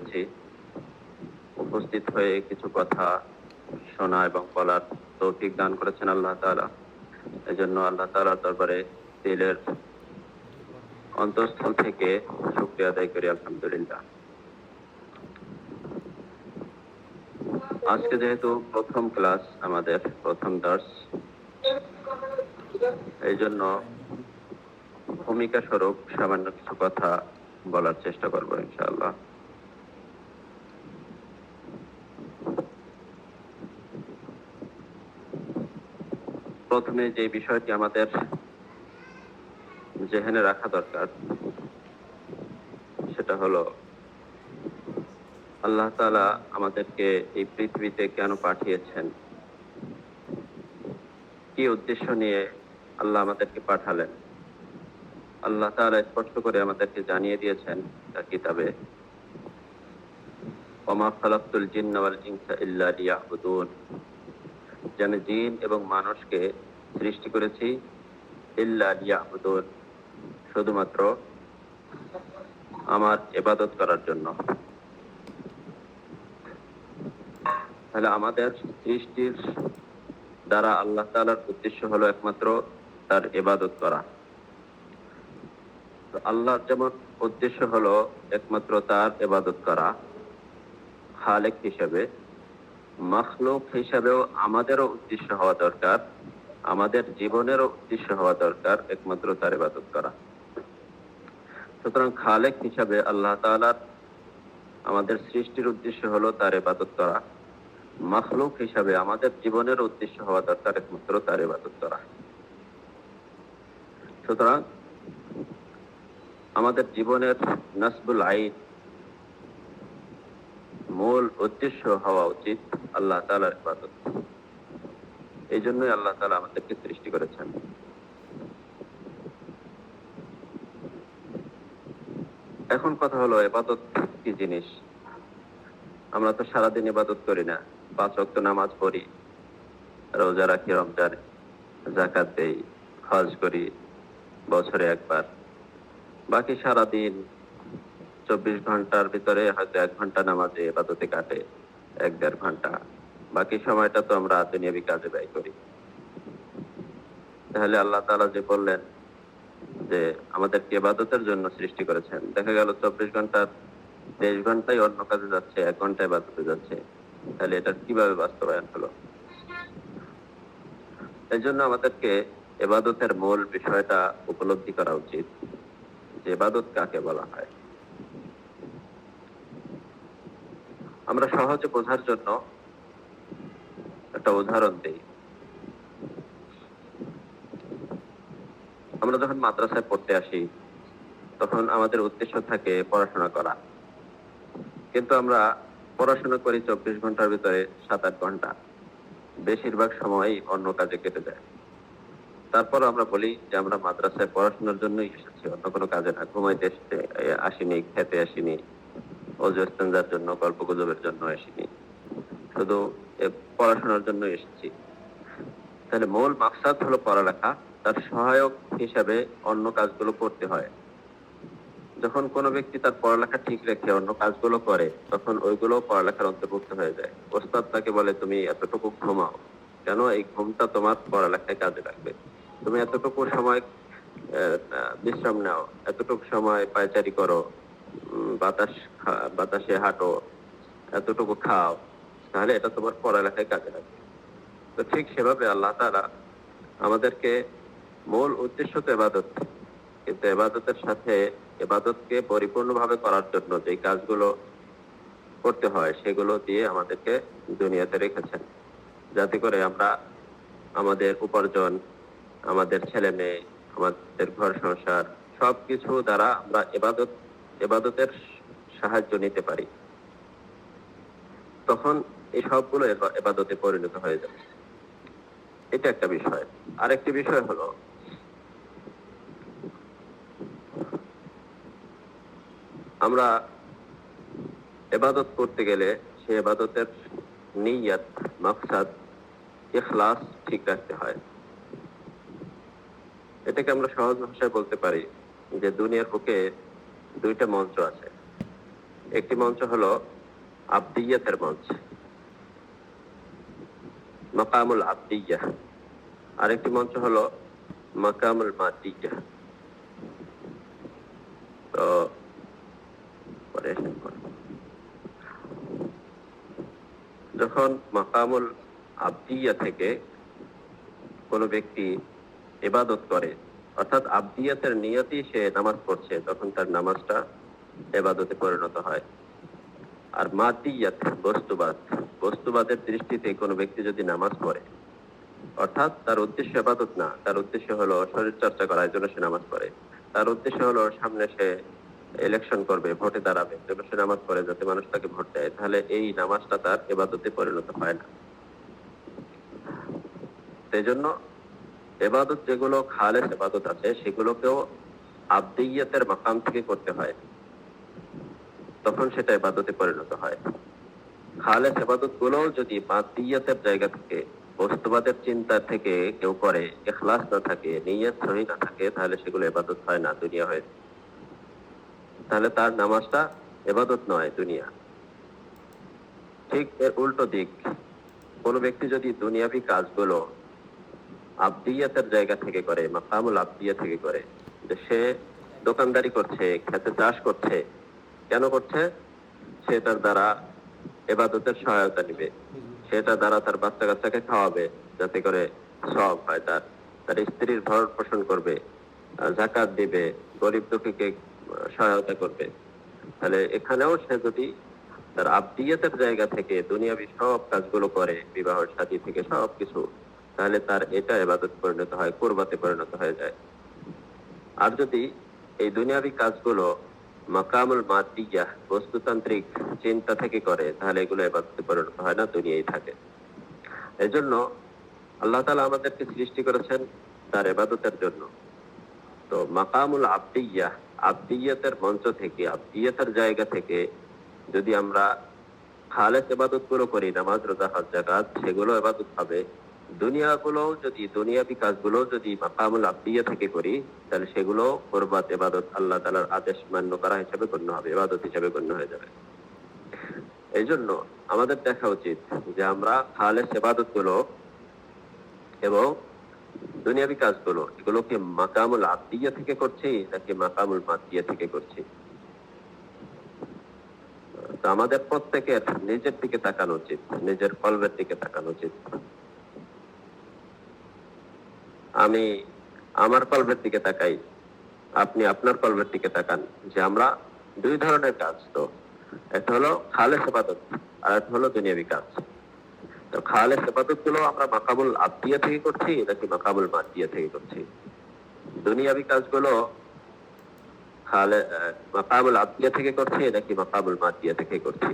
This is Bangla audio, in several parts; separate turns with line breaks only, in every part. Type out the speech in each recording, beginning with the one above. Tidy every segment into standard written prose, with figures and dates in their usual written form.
হয়েছি, উপস্থিত হয়ে কিছু কথা শোনা এবং বলার তৌফিক দান করেছেন আল্লাহ তাআলা। এজন্য আল্লাহ তাআলার দরবারে দিলের অন্তঃস্থল থেকে শুকরিয়া আদায় করি, আলহামদুলিল্লাহ। আজকে যেহেতু প্রথম ক্লাস, আমাদের প্রথম দার্স, এই জন্য ভূমিকা স্বরূপ সামান্য কিছু কথা বলার চেষ্টা করবো ইনশাআল্লাহ। প্রথমে যে বিষয়টি আমাদের জেহেনে রাখা দরকার সেটা হলো আল্লাহ তাআলা আমাদেরকে এই পৃথিবীতে কেন পাঠিয়েছেন, কি উদ্দেশ্য নিয়ে আল্লাহ আমাদেরকে পাঠালেন। আল্লাহ তাআলা স্পষ্ট করে আমাদেরকে জানিয়ে দিয়েছেন তার কিতাবে, ওমা খালাকতুল জিন্না ওয়াল ইনসা ইল্লা লিয়াবুদুন, যে আমি জিন এবং মানুষকে সৃষ্টি করেছি ইল্লা লিয়াবুদুন, শুধুমাত্র আমার ইবাদত করার জন্য। তাহলে আমাদের সৃষ্টির দ্বারা আল্লাহ তাআলার উদ্দেশ্য হলো একমাত্র তার ইবাদত করা। তো আল্লাহর যেমন উদ্দেশ্য হলো একমাত্র তার ইবাদত করা খালেক হিসেবে, মাখলুক হিসেবেও আমাদেরও উদ্দেশ্য হওয়া দরকার, আমাদের জীবনেরও উদ্দেশ্য হওয়া দরকার একমাত্র তার ইবাদত করা। সুতরাং খালেক হিসাবে আল্লাহ তাআলার আমাদের সৃষ্টির উদ্দেশ্য হলো তার ইবাদত করা, মাখলুক হিসাবে আমাদের জীবনের উদ্দেশ্য হওয়া দরকার একমাত্র তার ইবাদত করা। সুতরাং আমাদের জীবনের নাসবুল আইন, মূল উদ্দেশ্য হওয়া উচিত আল্লাহ তাআলার ইবাদত। এই জন্যই আল্লাহ তাআলা আমাদেরকে সৃষ্টি করেছেন। এখন কথা হলো ইবাদত কি জিনিস। আমরা তো সারাদিন ইবাদত করি না, 5 ওয়াক্ত নামাজ পড়ি, রোজা রাখি, রমজান, যাকাত দেই, হজ করি বছরে একবার, বাকি সারাদিন 24 ঘন্টার ভিতরে হয়তো 1 ঘন্টা নামাজে ইবাদতে কাটে, 1-1.5 ঘন্টা, বাকি সময়টা তো আমরা দুনিয়াবি কাজে ব্যয় করি। তাহলে আল্লাহ তাআলা যে বললেন যে আমাদেরকে ইবাদতের জন্য সৃষ্টি করেছেন, দেখা গেল 24 ঘন্টার 23 ঘন্টাই অন্য কাজে যাচ্ছে, 1 ঘন্টা ইবাদতে যাচ্ছে, তাহলে এটা কিভাবে বাস্তবায়ন হলো? এই জন্য আমাদেরকে ইবাদতের মূল বিষয়টা উপলব্ধি করা উচিত যে ইবাদত কাকে বলা হয়। আমরা সহজে বোঝার জন্য একটা উদাহরণ দিই। আমরা যখন মাদ্রাসায় পড়তে আসি তখন আমাদের উদ্দেশ্য থাকে পড়াশোনা করা, কিন্তু আমরা পড়াশোনা করি 24 ঘন্টার ভিতরে 7-8 ঘন্টা, বেশিরভাগ সময় অন্য কাজে কেটে যায়। তারপর আমরা বলি যে আমরা মাদ্রাসায় পড়াশোনার জন্যই এসেছি, অন্য কোনো কাজে না, ঘুমাইতে আসিনি, খেতে আসিনি, অজু ইস্তেঞ্জার জন্য, গল্প গুজবের জন্য আসিনি, শুধু পড়াশোনার জন্য এসেছি। তাহলে মূল মাকসাদ হলো পড়ালেখা, তার সহায়ক হিসাবে অন্য কাজগুলো করতে হয়। যখন কোনো ব্যক্তি তার পড়ালেখা ঠিক রেখে অন্য কাজগুলো করে তখন ওইগুলো পড়ালেখার অন্তর্ভুক্ত হয়ে যায়। ওস্তাদ তাকে বলে তুমি এতটুকু ঘুমাও, কেন? এই ঘুমটা তোমার পড়ালেখায় কাজে লাগবে। তুমি এতটুকু সময় বিশ্রাম নাও, এতটুকু সময় পায়চারি করো, বাতাসে হাঁটো, এতটুকু খাও, তাহলে এটা তোমার পড়ালেখায় কাজে লাগবে। তো ঠিক সেভাবে আল্লাহ তাআলা আমাদেরকে, মূল উদ্দেশ্য তো ইবাদত, কিন্তু ইবাদতের সাথে ইবাদতকে পরিপূর্ণভাবে করার জন্য যে কাজগুলো করতে হয় সেগুলো দিয়ে আমাদেরকে দুনিয়াতে রেখেছেন, যাতে করে আমরা আমাদের উপার্জন, আমাদের ছেলে মেয়ে, আমাদের ঘর সংসার সবকিছু দ্বারা আমরা ইবাদতের সাহায্য নিতে পারি। তখন এই সবগুলো ইবাদতে পরিণত হয়ে যাবে। এটা একটা বিষয়। আরেকটি বিষয় হলো আমরা ইবাদত করতে গেলে সে ইবাদতের নিয়ত, মাকসাদ, ইখলাস ঠিক রাখতে হয়। এটাকে আমরা সহজ ভাষায় বলতে পারি যে দুনিয়ার বুকে 2টা মন্ত্র আছে। একটি মঞ্চ হলো আবদিয়াতের মঞ্চ, মাকামুল আবদিয়া। আরেকটি মঞ্চ হলো মাকামুল মাদিয়া। তো যখন মাকামুল আবদিয়া থেকে কোনো ব্যক্তি ইবাদত করে, অর্থাৎ আবদিয়াতের নিয়তি সে নামাজ পড়ছে, তখন তার নামাজটা ইবাদতে পরিণত হয়। আর মাদিয়াত বস্তুবাদের দৃষ্টিতে কোনো ব্যক্তি যদি নামাজ পড়ে, অর্থাৎ তার উদ্দেশ্য ইবাদত না, তার উদ্দেশ্য হলো শরীর চর্চা করার জন্য সে নামাজ পড়ে, তার উদ্দেশ্য হলো সামনে সে ইলেকশন করবে, ভোটে দাঁড়াবে, যেন সে নামাজ পড়ে যাতে মানুষ তাকে ভোট দেয়, তাহলে এই নামাজটা তার ইবাদতে পরিণত হয় না। সেই জন্য ইবাদত যেগুলো খালেস ইবাদত আছে সেগুলোকেও আবদিয়াতের মাকাম থেকে করতে হয়, তখন সেটা ইবাদতে পরিণত হয়। খালেস ইবাদত গুলো যদি মাদিয়াতের জায়গা থেকে, বস্তুবাদের চিন্তা থেকে কেউ করে, ইখলাস না থাকে, নিয়ত সহি না থাকে, তাহলে সেগুলো ইবাদত হয় না, দুনিয়া হয়। তাহলে তার নামাজটা ইবাদত নয়, দুনিয়া। ঠিক এর উল্টো দিক, কোন ব্যক্তি যদি দুনিয়াবি কাজগুলো আবদিয়াতের জায়গা থেকে করে, মাকামুল আবদিয়া থেকে করে, যে সে দোকানদারি করছে, খেতে চাষ করছে, কেন করছে? সেটার দ্বারা ইবাদতের সহায়তা নিবে, সেটা দ্বারা তার বাচ্চা কাচ্চাকে খাওয়াবে, যাতে করে সব হয়, তার তার স্ত্রীর ভরণ পোষণ করবে, যাকাত দিবে, গরিব দুঃখীকে সহায়তা করবে। তাহলে এখানেও সে যদি তার আবদিয়াতের জায়গা থেকে দুনিয়াবি সব কাজগুলো করে, বিবাহ শাদী থেকে সবকিছু, তাহলে তার এটা ইবাদত পরিণত হয়, কুরবাতে পরিণত হয়ে যায়। আর যদি এই দুনিয়াবি কাজগুলো মাকামুল মাদিয়া, বস্তুতান্ত্রিক চিন্তা থেকে করে, তাহলে এগুলো ইবাদতে পরিণত হয় না, দুনিয়ায় থাকে। এজন্য আল্লাহ তাআলা আমাদেরকে সৃষ্টি করেছেন তার ইবাদতের জন্য। তো মাকামুল আবদিয়া, আবদিয়াতের মঞ্চ থেকে, আবদিয়াতের জায়গা থেকে যদি আমরা খালেস ইবাদত গুলো করি, নামাজ, রোজা, হজ, যাকাত, সেগুলো ইবাদত হবে। দুনিয়াগুলো যদি, দুনিয়াবি কাজগুলো যদি মাকামুল আবদিয়া থেকে করি, তাহলে সেগুলো কুরবাত, ইবাদত, আল্লাহ তাআলার আদেশ মান্য করা হিসেবে গণ্য হবে, ইবাদত হিসেবে গণ্য হয়ে যাবে। এই জন্য আমাদের দেখা উচিত যে আমরা খালেস ইবাদত গুলো এবং দুনিয়াবি কাজগুলো, এগুলোকে মাকামুল আবদিয়া থেকে করছি নাকি মাকামুল মাদিয়া থেকে করছি। তো আমাদের প্রত্যেকের নিজের দিকে তাকানো উচিত, নিজের কলবের দিকে তাকানো উচিত। আমি আমার কলবের দিকে তাকাই, আপনি আপনার কলবের দিকে তাকান, যে আমরা দুই ধরনের কাজ, তো একটা হলো খালেস ইবাদত আর একটা হলো দুনিয়াবি কাজ। তো খালেস ইবাদত গুলো আমরা মাকামুল আবদিয়া থেকে করছি নাকি মাকামুল মাদিয়া থেকে করছি। দুনিয়াবি কাজগুলো মাকামুল আবদিয়া থেকে করছি নাকি মাকামুল মাদিয়া থেকে করছি।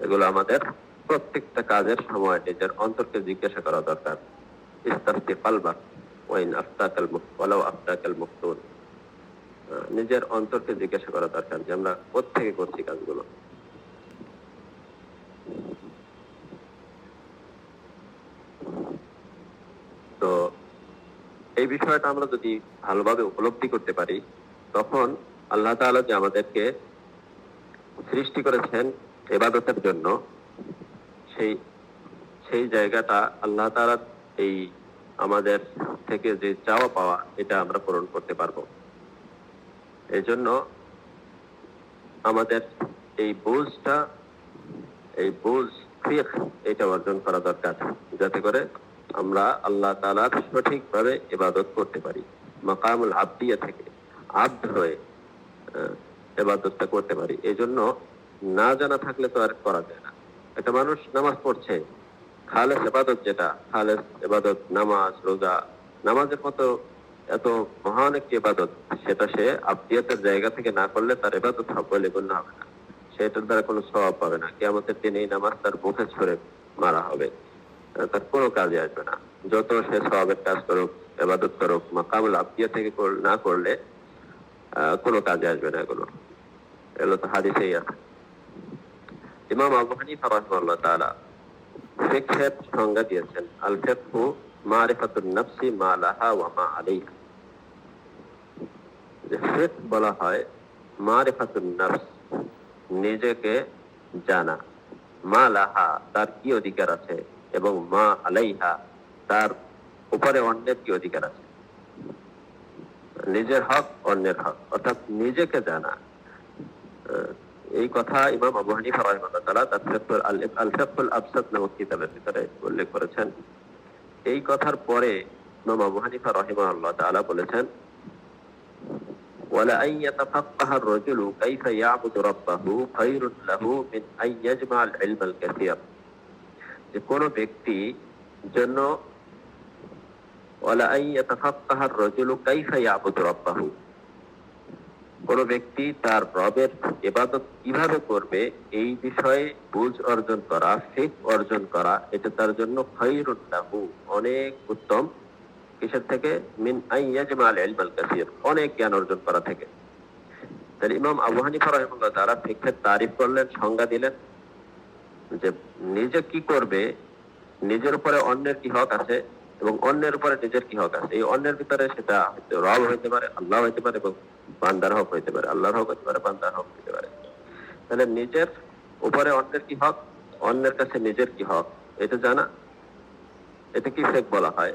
এগুলো আমাদের প্রত্যেকটা কাজের সময় নিজের অন্তরকে জিজ্ঞাসা করা দরকার। ইস্তাফতি কলবাক ওয়াইন আফতাকাল ওয়ালাউ আফতাকাল মুফতুন। নিজের অন্তরকে জিজ্ঞাসা করা দরকার যে আমরা কোত্থেকে করছি কাজগুলো। তো এই বিষয়টা আমরা যদি ভালোভাবে উপলব্ধি করতে পারি, তখন আল্লাহ তাআলা যে আমাদেরকে সৃষ্টি করেছেন ইবাদতের জন্য, সেই সেই জায়গাটা আল্লাহ তাআলা এই আমাদের থেকে যে চাওয়া পাওয়া, এটা আমরা পূরণ করতে পারবো। এই জন্য আমাদের এই বুঝ ফিকহ, এটা অর্জন করা দরকার, যাতে করে আমরা আল্লাহ তাআলার সঠিকভাবে ইবাদত করতে পারি, মাকামুল আবদিয়া থেকে আব্দ হয়ে ইবাদতটা করতে পারি। এই জন্য না জানা থাকলে তো আর করা যায় না। একটা মানুষ নামাজ পড়ছে, খালেস ইবাদত, যেটা খালেস ইবাদত, নামাজ, রোজা, নামাজের মতো এত মহান একটি ইবাদত, সেটা সে আবদিয়াতের জায়গা থেকে না করলে তার ইবাদত বলে গণ্য হবে না, সেটার দ্বারা কোনো সওয়াব পাবে না। কিয়ামতের দিনে এই নামাজ তার মুখে ছুঁড়ে মারা হবে, তার কোনো কাজে আসবে না। যত সে সওয়াবের কাজ করুক, ইবাদত করুক, মাকামুল আবদিয়া থেকে না করলে কোনো কাজে আসবে না এগুলো। এগুলো তো হাদিসেই আছে। ইমাম আবু হানিফা রাহিমাহুল্লাহ তাআলা ফিকহের সংজ্ঞা দিয়েছেন, আল ফিকহু মারিফাতুন নাফসি মা লাহা ওয়া মা আলাইহা। যে ফিকহ বলা হয় মারিফাতুন নাফস, নিজেকে জানা, মা লাহা তার কি অধিকার আছে, এবং মা আলাইহা তার উপরে অন্যের কি অধিকার আছে। নিজের হক, অন্যের হক, অর্থাৎ নিজেকে জানা। এই কথা ইমাম আবু হানিফা রাহিমাহুল্লাহ তাআলা তার আল ফিকহুল আবসাত নামক কিতাবের ভিতরে উল্লেখ করেছেন। এই কথার পরে ইমাম আবু হানিফা রাহিমাহুল্লাহ তাআলা বলেছেন, ওয়ালা আন ইয়াতাফাক্কাহা আর-রাজুলু কাইফা ইয়াবুদু রাব্বাহু খায়রুন লাহু মিন আন ইয়াজমাআল ইলমাল কাসীর। যে কোন ব্যক্তি জন্য ওয়ালা আন ইয়াতাফাক্কাহা আর-রাজুলু কাইফা ইয়াবুদু রাব্বাহু, কোন ব্যক্তি তার রবের ইবাদত কিভাবে করবে এই বিষয়ে বুঝ অর্জন করা, ফিক অর্জন করা, এটা তার জন্য খায়রুন লাহু অনেক উত্তম। কিসের থেকে? মিন আন ইয়াজমাআল ইলমাল কাসীর, অনেক জ্ঞান অর্জন করা থেকে। তাহলে ইমাম আবু হানিফা রাহিমাহুল্লাহ তাআলা ফিকহের তারিফ করলেন, সংজ্ঞা দিলেন যে নিজে কি করবে, নিজের উপরে অন্যের কি হক আছে এবং অন্যের উপরে নিজের কি হক আছে। এই অন্যের ভিতরে সেটা রব হইতে পারে, আল্লাহ হইতে পারে, এবং বান্দার হক হইতে পারে, আল্লাহর হক হইতে পারে, বান্দার হক হইতে পারে। তাহলে নিজের উপরে অন্যের কি হক, অন্যের কাছে নিজের কি হক, এটা জানা, এটা কি ফিক বলা হয়।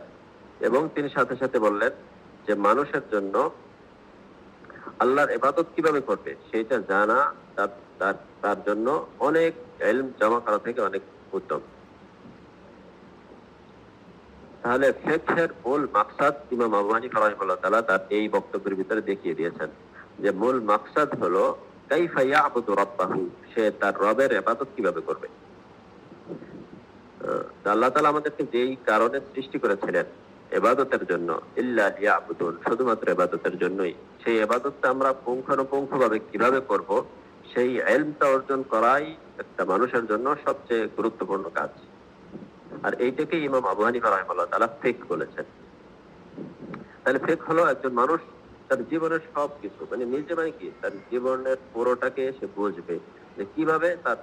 এবং তিনি সাথে সাথে বললেন যে মানুষের জন্য আল্লাহর ইবাদত কিভাবে করবে সেটা জানা তার জন্য অনেক ইলম জমা করা থেকে অনেক উত্তম। তাহলে ফিকহের মূল মাকসাদ ইমাম আবু হানিফা রাহিমাহুল্লাহ তাআলা তার এই বক্তব্যের ভিতরে দেখিয়ে দিয়েছেন যে মূল মাকসাদ হলো কাইফা ইয়াবুদু রাব্বাহু, সে তার রবের ইবাদত কিভাবে করবে। আল্লাহ তাআলা আমাদেরকে যেই কারণে সৃষ্টি করেছিলেন ইবাদতের জন্য, ইল্লা লিয়াবুদুন, শুধুমাত্র ইবাদতের জন্যই, সেই ইবাদতটা আমরা পুঙ্খানুপুঙ্খভাবে কিভাবে করব সেই ইলমটা অর্জন করাই একটা মানুষের জন্য সবচেয়ে গুরুত্বপূর্ণ কাজ। আর এইটাকে ইমাম আবু হানিফা রাহিমাহুল্লাহ তাআলা ফিকহ বলেছেন। তাহলে ফিকহ হলো একজন মানুষ তার জীবনের সবকিছু, নিজে কি তার জীবনের পুরোটাকে সে বুঝবে যে কিভাবে তার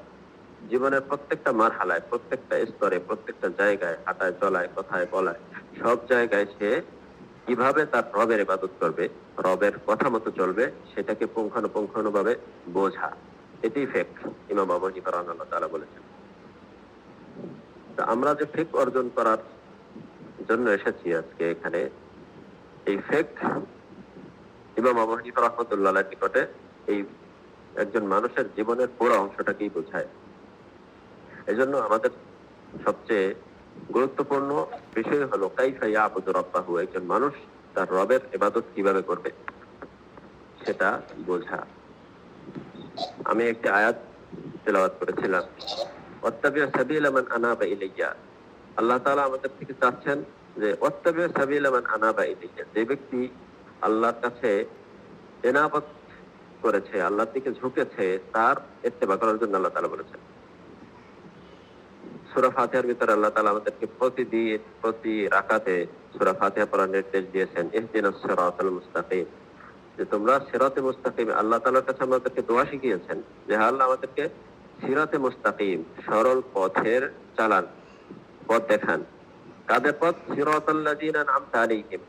জীবনের প্রত্যেকটা মারহালায়, প্রত্যেকটা স্তরে, প্রত্যেকটা জায়গায়, হাঁটায় চলায়, কথায় বলায়, সব জায়গায় সে কিভাবে তার রবের ইবাদত করবে, রবের কথা মতো চলবে, সেটাকে পুঙ্খানুপুঙ্খানুভাবে বোঝা, এটাই ফিকহ ইমাম আবু হানিফা রাহিমাহুল্লাহ তাআলা বলেছেন। আমরা যে ফিকহ অর্জন করার জন্য এসেছি আজকে এখানে, এই ফিকহ ইমাম আবু হানিফা রাহমাতুল্লাহ আলাইহির নিকটে এই একজন মানুষের জীবনের পুরো অংশটাকেই বোঝায়। এজন্য আমাদের সবচেয়ে গুরুত্বপূর্ণ বিষয় হলো কাইফা ইয়াবুদু রাব্বাহু, একজন মানুষ তার রবের ইবাদত কিভাবে করবে সেটা বোঝা। আমি একটি আয়াত তেলাওয়াত করেছিলাম, ওয়াত্তাবিউ সাবিলা মান আনাবা ইলাইয়া। আল্লাহ তাআলা আমাদের থেকে চাচ্ছেন যে ওয়াত্তাবিউ সাবিলা মান আনাবা ইলাইয়া, যে ব্যক্তি আল্লাহর কাছে ইনাবত করেছে, আল্লাহর দিকে ঝুঁকেছে, তার ইত্তেবা করার জন্য আল্লাহ তাআলা বলেছেন। সূরা ফাতিহার ভিতরে আল্লাহ তাআলা আমাদেরকে প্রতিদিন প্রতি রাকাতে সূরা ফাতিহা পড়ার নির্দেশ দিয়েছেন, ইহদিনাস সিরাতাল মুস্তাকিম, যে তোমরা সিরাতে মুস্তাকিম। আল্লাহ তাআলার কাছে আমাদেরকে দোয়া শিখিয়েছেন যে আল্লাহ আমাদেরকে সিরাতে মুস্তাকিম, সরল পথের চালান, পথ দেখান। কাদের পথ? সিরাতাল্লাযিনা আন'আমতা আলাইহিম,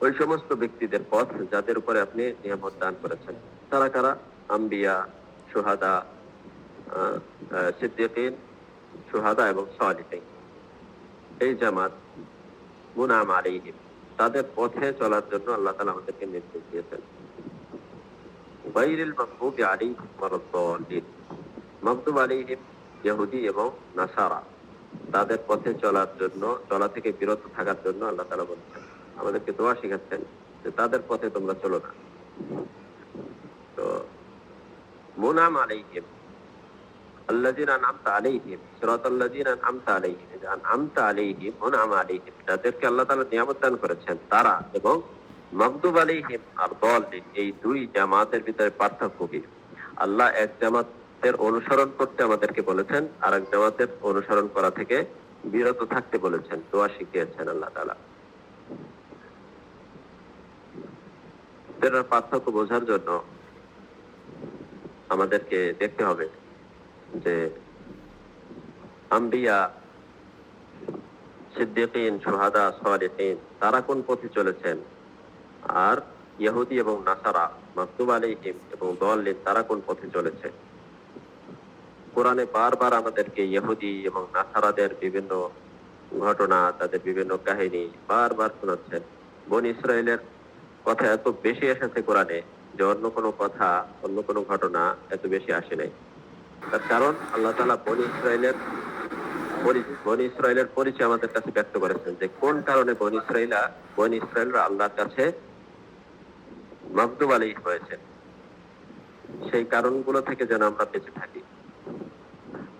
ওই সমস্ত ব্যক্তিদের পথ যাদের উপরে আপনি নিয়ামত দান করেছেন। তারা কারা? আম্বিয়া, শুহাদা, সিদ্দিকিন, শুহাদা এবং সালিহিন, এই জামাত মুনআম আলাইহিম, তাদের পথে চলার জন্য আল্লাহ তাআলা আমাদেরকে নির্দেশ দিয়েছেন। গায়রিল মাগদুবি আলাইহিম ওয়ালাদ-দাল্লিন, মাগদুব আলাইহিম ইহুদি এবং নাসারা, তাদের পথে চলার জন্য, চলা থেকে বিরত থাকার জন্য আল্লাহ তাআলা বলেছেন, আমাদেরকে দোয়া শিখাচ্ছেন যে তাদের পথে তোমরা চলো না। তো মুনআম আলাইহিম, আল্লাযিনা আন'আমতা আলাইহিম, সিরাতাল্লাযিনা আন'আমতা আলাইহিম, আন'আমতা আলাইহিম, মুনআম আলাইহিম, যাদেরকে আল্লাহ তাআলা নিয়ামত দান করেছেন তারা, এবং মাগদুব আলাইহিম আর দাল্লিন, এই দুই জামাতের ভিতরে পার্থক্য কি? আল্লাহ এক জামাতের অনুসরণ করতে আমাদেরকে বলেছেন, আর এক জামাতের অনুসরণ করা থেকে বিরত থাকতে বলেছেন, দোয়া শিখিয়েছেন আল্লাহ তাআলা। এর পার্থক্য বোঝার জন্য আমাদেরকে দেখতে হবে যে আম্বিয়া, সিদ্দিকিন, শুহাদা, সালিহিন তারা কোন পথে চলেছেন, আর ইহুদি এবং নাসারা মাগদুব আলাইহিম এবং দাল্লিন তারা কোন পথে চলেছে। কোরআনে বারবার আমাদেরকে ইহুদি এবং নাসারাদের বিভিন্ন ঘটনা, তাদের বিভিন্ন কাহিনী বারবার শোনাচ্ছেন। বনী ইসরায়েলের কথা এত বেশি এসেছে কোরআনে যে অন্য কোনো কথা, অন্য কোনো ঘটনা এত বেশি আসে নাই। তার কারণ আল্লাহ তাআলা বনী ইসরায়েলের পরিচয় আমাদের কাছে ব্যক্ত করেছেন যে কোন কারণে বনী ইসরায়েলরা আল্লাহর কাছে মাগদুব আলাইহি হয়েছে, সেই কারণগুলো থেকে যেন আমরা বেঁচে থাকি।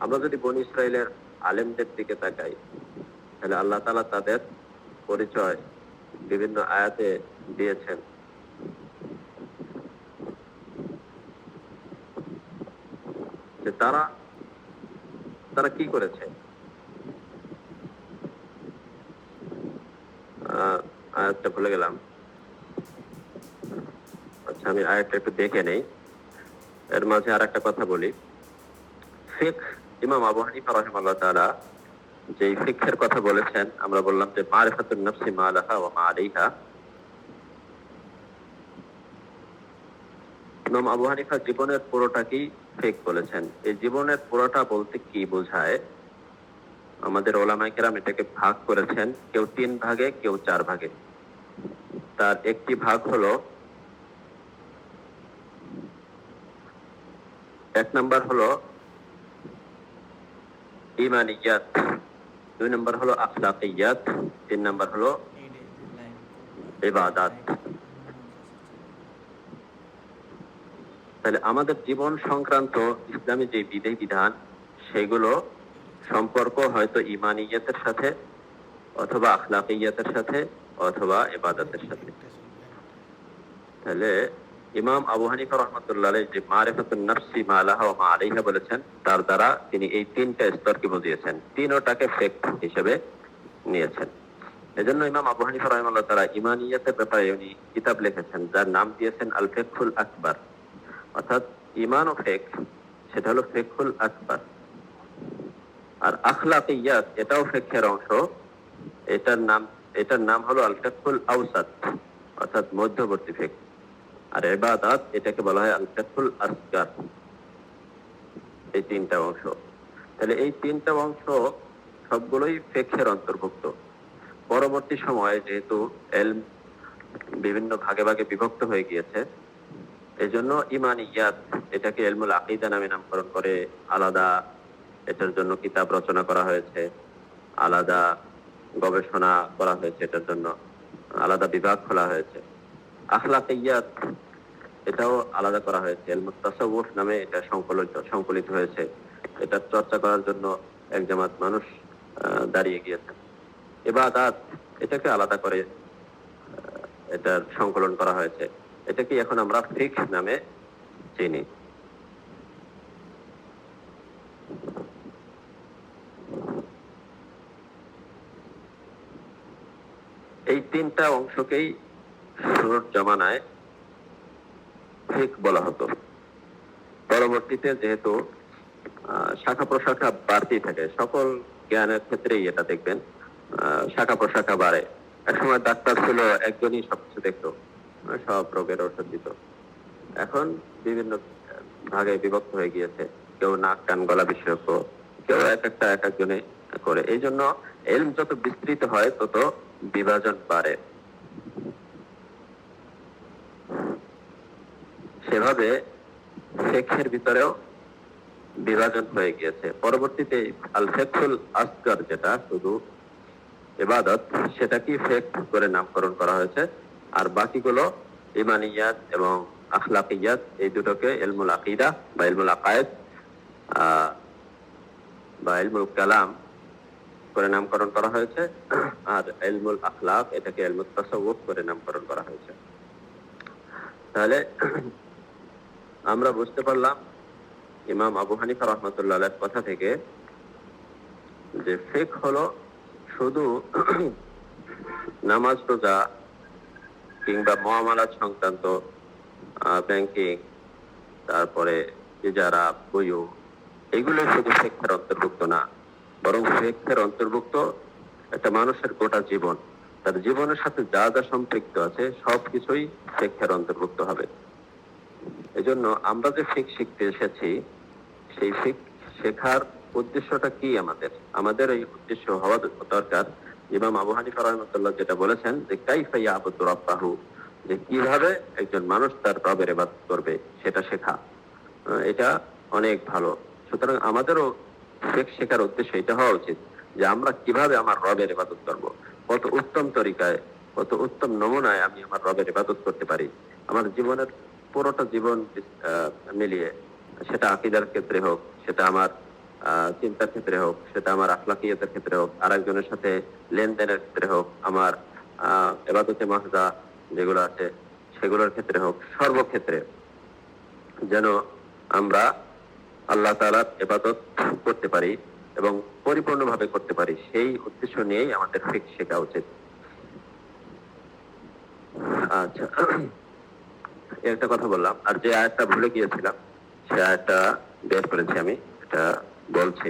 আমরা যদি বনী ইসরায়েলের আলেমদের দিকে তাকাই, তাহলে আল্লাহ তাআলা তাদের পরিচয় বিভিন্ন আয়াতে দিয়েছেন। যে তারা কি করেছে। আয়াতটা ভুলে গেলাম। আচ্ছা, আমি আয়াতটা একটু দেখে নেই। এর মাঝে আর একটা কথা বলি। ফিকহ, ইমাম আবু হানিফা রাহিমাহুল্লাহ তাআলা যে ফিকহের কথা বলেছেন, আমরা বললাম যে মারিফাতুন নাফসি মা লাহা ওয়া মা আলাইহা। ইমাম আবু হানিফা জীবনের পুরোটাকেই ফিকহ বলেছেন। এই জীবনের পুরোটা বলতে কি বোঝায়, আমাদের ওলামায়ে কেরাম এটাকে ভাগ করেছেন, কেউ 3 ভাগে, কেউ 4 ভাগে। তার একটি ভাগ হলো, 1 নাম্বার হলো ইমানিয়াত, 2 নাম্বার হলো আখলাকিয়াত, 3 নাম্বার হলো ইবাদাত। তাহলে আমাদের জীবন সংক্রান্ত ইসলামী যে বিধান সেগুলো সম্পর্ক হয়তো ইমানিয়াতের সাথে, অথবা আখলাকিয়াতের সাথে, অথবা ইবাদতের সাথে। তাহলে ইমাম আবু হানিফা রাহমাতুল্লাহ আলাইহি যে মারিফাতুন নাফসি মা লাহা ওয়া মা আলাইহা বলেছেন, তার দ্বারা তিনি এই 3টা স্তরকে বুঝিয়েছেন, তিনটাকে ফিকহ হিসেবে নিয়েছেন। এজন্য ইমাম আবু হানিফা রাহিমাহুল্লাহ তাআলা ইমানিয়াতের ব্যাপারে উনি কিতাব লিখেছেন, যার নাম দিয়েছেন আল ফিকহুল আকবার। অর্থাৎ ঈমান ও ফিকহ, সেটা হলো ফিকহুল আকবার। আর আখলাকিয়াত, এটাও ফিকহের অংশ, এটার নাম হলো আল ফিকহুল আওসাত, অর্থাৎ মধ্যবর্তী ফিকহ। আর ইবাদাত, এটাকে বলা হয় আল ফিকহুল আসগার। এই 3টা অংশ। তাহলে এই 3টা অংশ সবগুলোই ফিকহের অন্তর্ভুক্ত। পরবর্তী সময়ে যেহেতু ইলম বিভিন্ন ভাগে ভাগে বিভক্ত হয়ে গিয়েছে, এজন্য ইমানিয়াত এটাকে ইলমুল আকীদা নামে নামকরণ করে আলাদা এটার জন্য কিতাব রচনা করা হয়েছে, আলাদা গবেষণা করা হয়েছে, এটার জন্য আলাদা বিভাগ খোলা হয়েছে। আখলাকিয়াত, এটাও আলাদা করা হয়েছে, ইলমুত তাসাউফ নামে এটা সংকলিত হয়েছে। এটা চর্চা করার জন্য এক জামাত মানুষ দাঁড়িয়ে গিয়েছে। ইবাদাত, এটাকে আলাদা করে এটার সংকলন করা হয়েছে। এটাকে এখন আমরা ফিকহ নামে চিনি। এই 3টা অংশকেই শুরুর জমানায় ফিকহ বলা হতো। পরবর্তীতে যেহেতু শাখা প্রশাখা বাড়তেই থাকে, সকল জ্ঞানের ক্ষেত্রেই এটা দেখবেন শাখা প্রশাখা বাড়ে। একসময় ডাক্তার ছিল, একজনই সবকিছু দেখতো, সব রোগের ওষুধ দিত। এখন বিভিন্ন ভাগে বিভক্ত হয়ে গিয়েছে, কেউ নাক কান গলা বিশেষজ্ঞ, কেউ এক একজনে করে। এই জন্য ইলম যত বিস্তৃত হয় তত বিভাজন বাড়ে। সেভাবে ফিকহের ভিতরেও বিভাজন হয়ে গিয়েছে। পরবর্তীতে আল ফিকহুল আসগার, যেটা শুধু ইবাদত, সেটাকে ফিকহ করে নামকরণ করা হয়েছে। আর বাকিগুলো ইমানিয়াত এবং আখলাকিয়াত, এই দুটোকে ইলমুল আকীদা বা ইলমুল আকায়েদ বা ইলমুল কালাম করে নামকরণ করা হয়েছে। আর ইলমুল আখলাক, এটাকে ইলমুত তাসাউফ করে নামকরণ করা হয়েছে। তাহলে আমরা বুঝতে পারলাম ইমাম আবু হানিফা রাহমাতুল্লাহ আলাইহির কথা থেকে যে ফিকহ হলো শুধু নামাজ, রোজা কিংবা মুআমালাত সংক্রান্ত, ব্যাংকিং, তারপরে ইজারা, বুয়ু, এগুলো শুধু ফিকহের অন্তর্ভুক্ত না, বরং ফিকহের অন্তর্ভুক্ত একটা মানুষের গোটা জীবন। তার জীবনের সাথে যা যা সম্পৃক্ত আছে সবকিছুই শিক্ষার অন্তর্ভুক্ত হবে। এজন্য আমরা যে ফিক শিখতে এসেছি, সেই ফিক শেখার উদ্দেশ্যটা কি? আমাদের এই উদ্দেশ্য হওয়া দরকার ইমাম আবু হানিফা রাহিমাহুল্লাহ যেটা বলেছেন যে কাইফা ইয়াবুদু রাব্বাহু, যে কিভাবে একজন মানুষ তার রবের ইবাদত করবে সেটা শেখা। এটা অনেক ভালো। সুতরাং আমাদেরও ফিক শেখার উদ্দেশ্য এটা হওয়া উচিত যে আমরা কিভাবে আমার রবের ইবাদত করব, কত উত্তম তরিকায়, কত উত্তম নমুনায় আমি আমার রবের ইবাদত করতে পারি। আমার জীবনের পুরোটা জীবন মিলিয়ে, সেটা আকীদার ক্ষেত্রে হোক, সেটা আমার চিন্তার ক্ষেত্রে হোক, সেটা আমার আখলাকিয়াতের ক্ষেত্রে হোক, আরেকজনের সাথে লেনদেনের ক্ষেত্রে হোক, আমার ইবাদতে মাহজা যেগুলো আছে সেগুলোর ক্ষেত্রে হোক, সর্বক্ষেত্রে যেন আমরা আল্লাহ তাআলার ইবাদত করতে পারি এবং পরিপূর্ণভাবে করতে পারি, সেই উদ্দেশ্য নিয়েই আমাদের ফিক শেখা উচিত। আচ্ছা, একটা কথা বললাম, আর যে আয়াতটা ভুলে গিয়েছিলাম সে আয়াতটা বের করেছি আমি, এটা বলছি।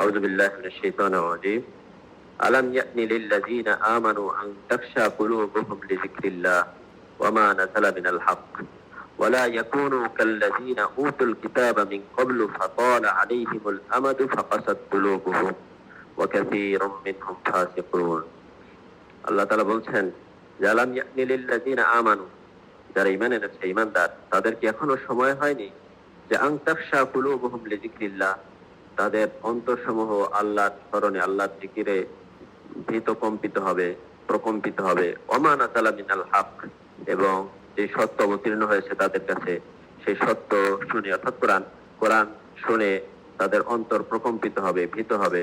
আউযু বিল্লাহি মিনাশ শাইতানির রাজীম। আলাম ইয়ানি লিল্লাযীনা আমানু আন তাখশা কুলুবুহুম লিযিকরিল্লাহ ওয়া মা নাযালা মিনাল হক ওয়া লা ইয়াকুনু কাল্লাযীনা উতুল কিতাবা মিন ক্বাবলু ফাতালা আলাইহিমুল আমাদু ফাকাসাত কুলুবুহুম ওয়া কাসীরুম মিনহুম ফাসিকুন। আল্লাহ তাআলা বলছেন যে আলাম ইয়ানি লিল্লাযীনা আমানু, যারা ঈমান এনেছে, ঈমানদার, তাদের কি এখনো সময় হয়নি যে আন তাখশা কুলুবুহুম লিযিকরিল্লাহ, তাদের অন্তরসমূহ আল্লাহর স্মরণে, আল্লাহর জিকিরে ভীত কম্পিত হবে, প্রকম্পিত হবে। ওমা নাযালা মিনাল হক, এবং যে সত্য অবতীর্ণ হয়েছে তাদের কাছে সেই সত্য শুনে, অর্থাৎ কোরআন শুনে তাদের অন্তর প্রকম্পিত হবে, ভীত হবে।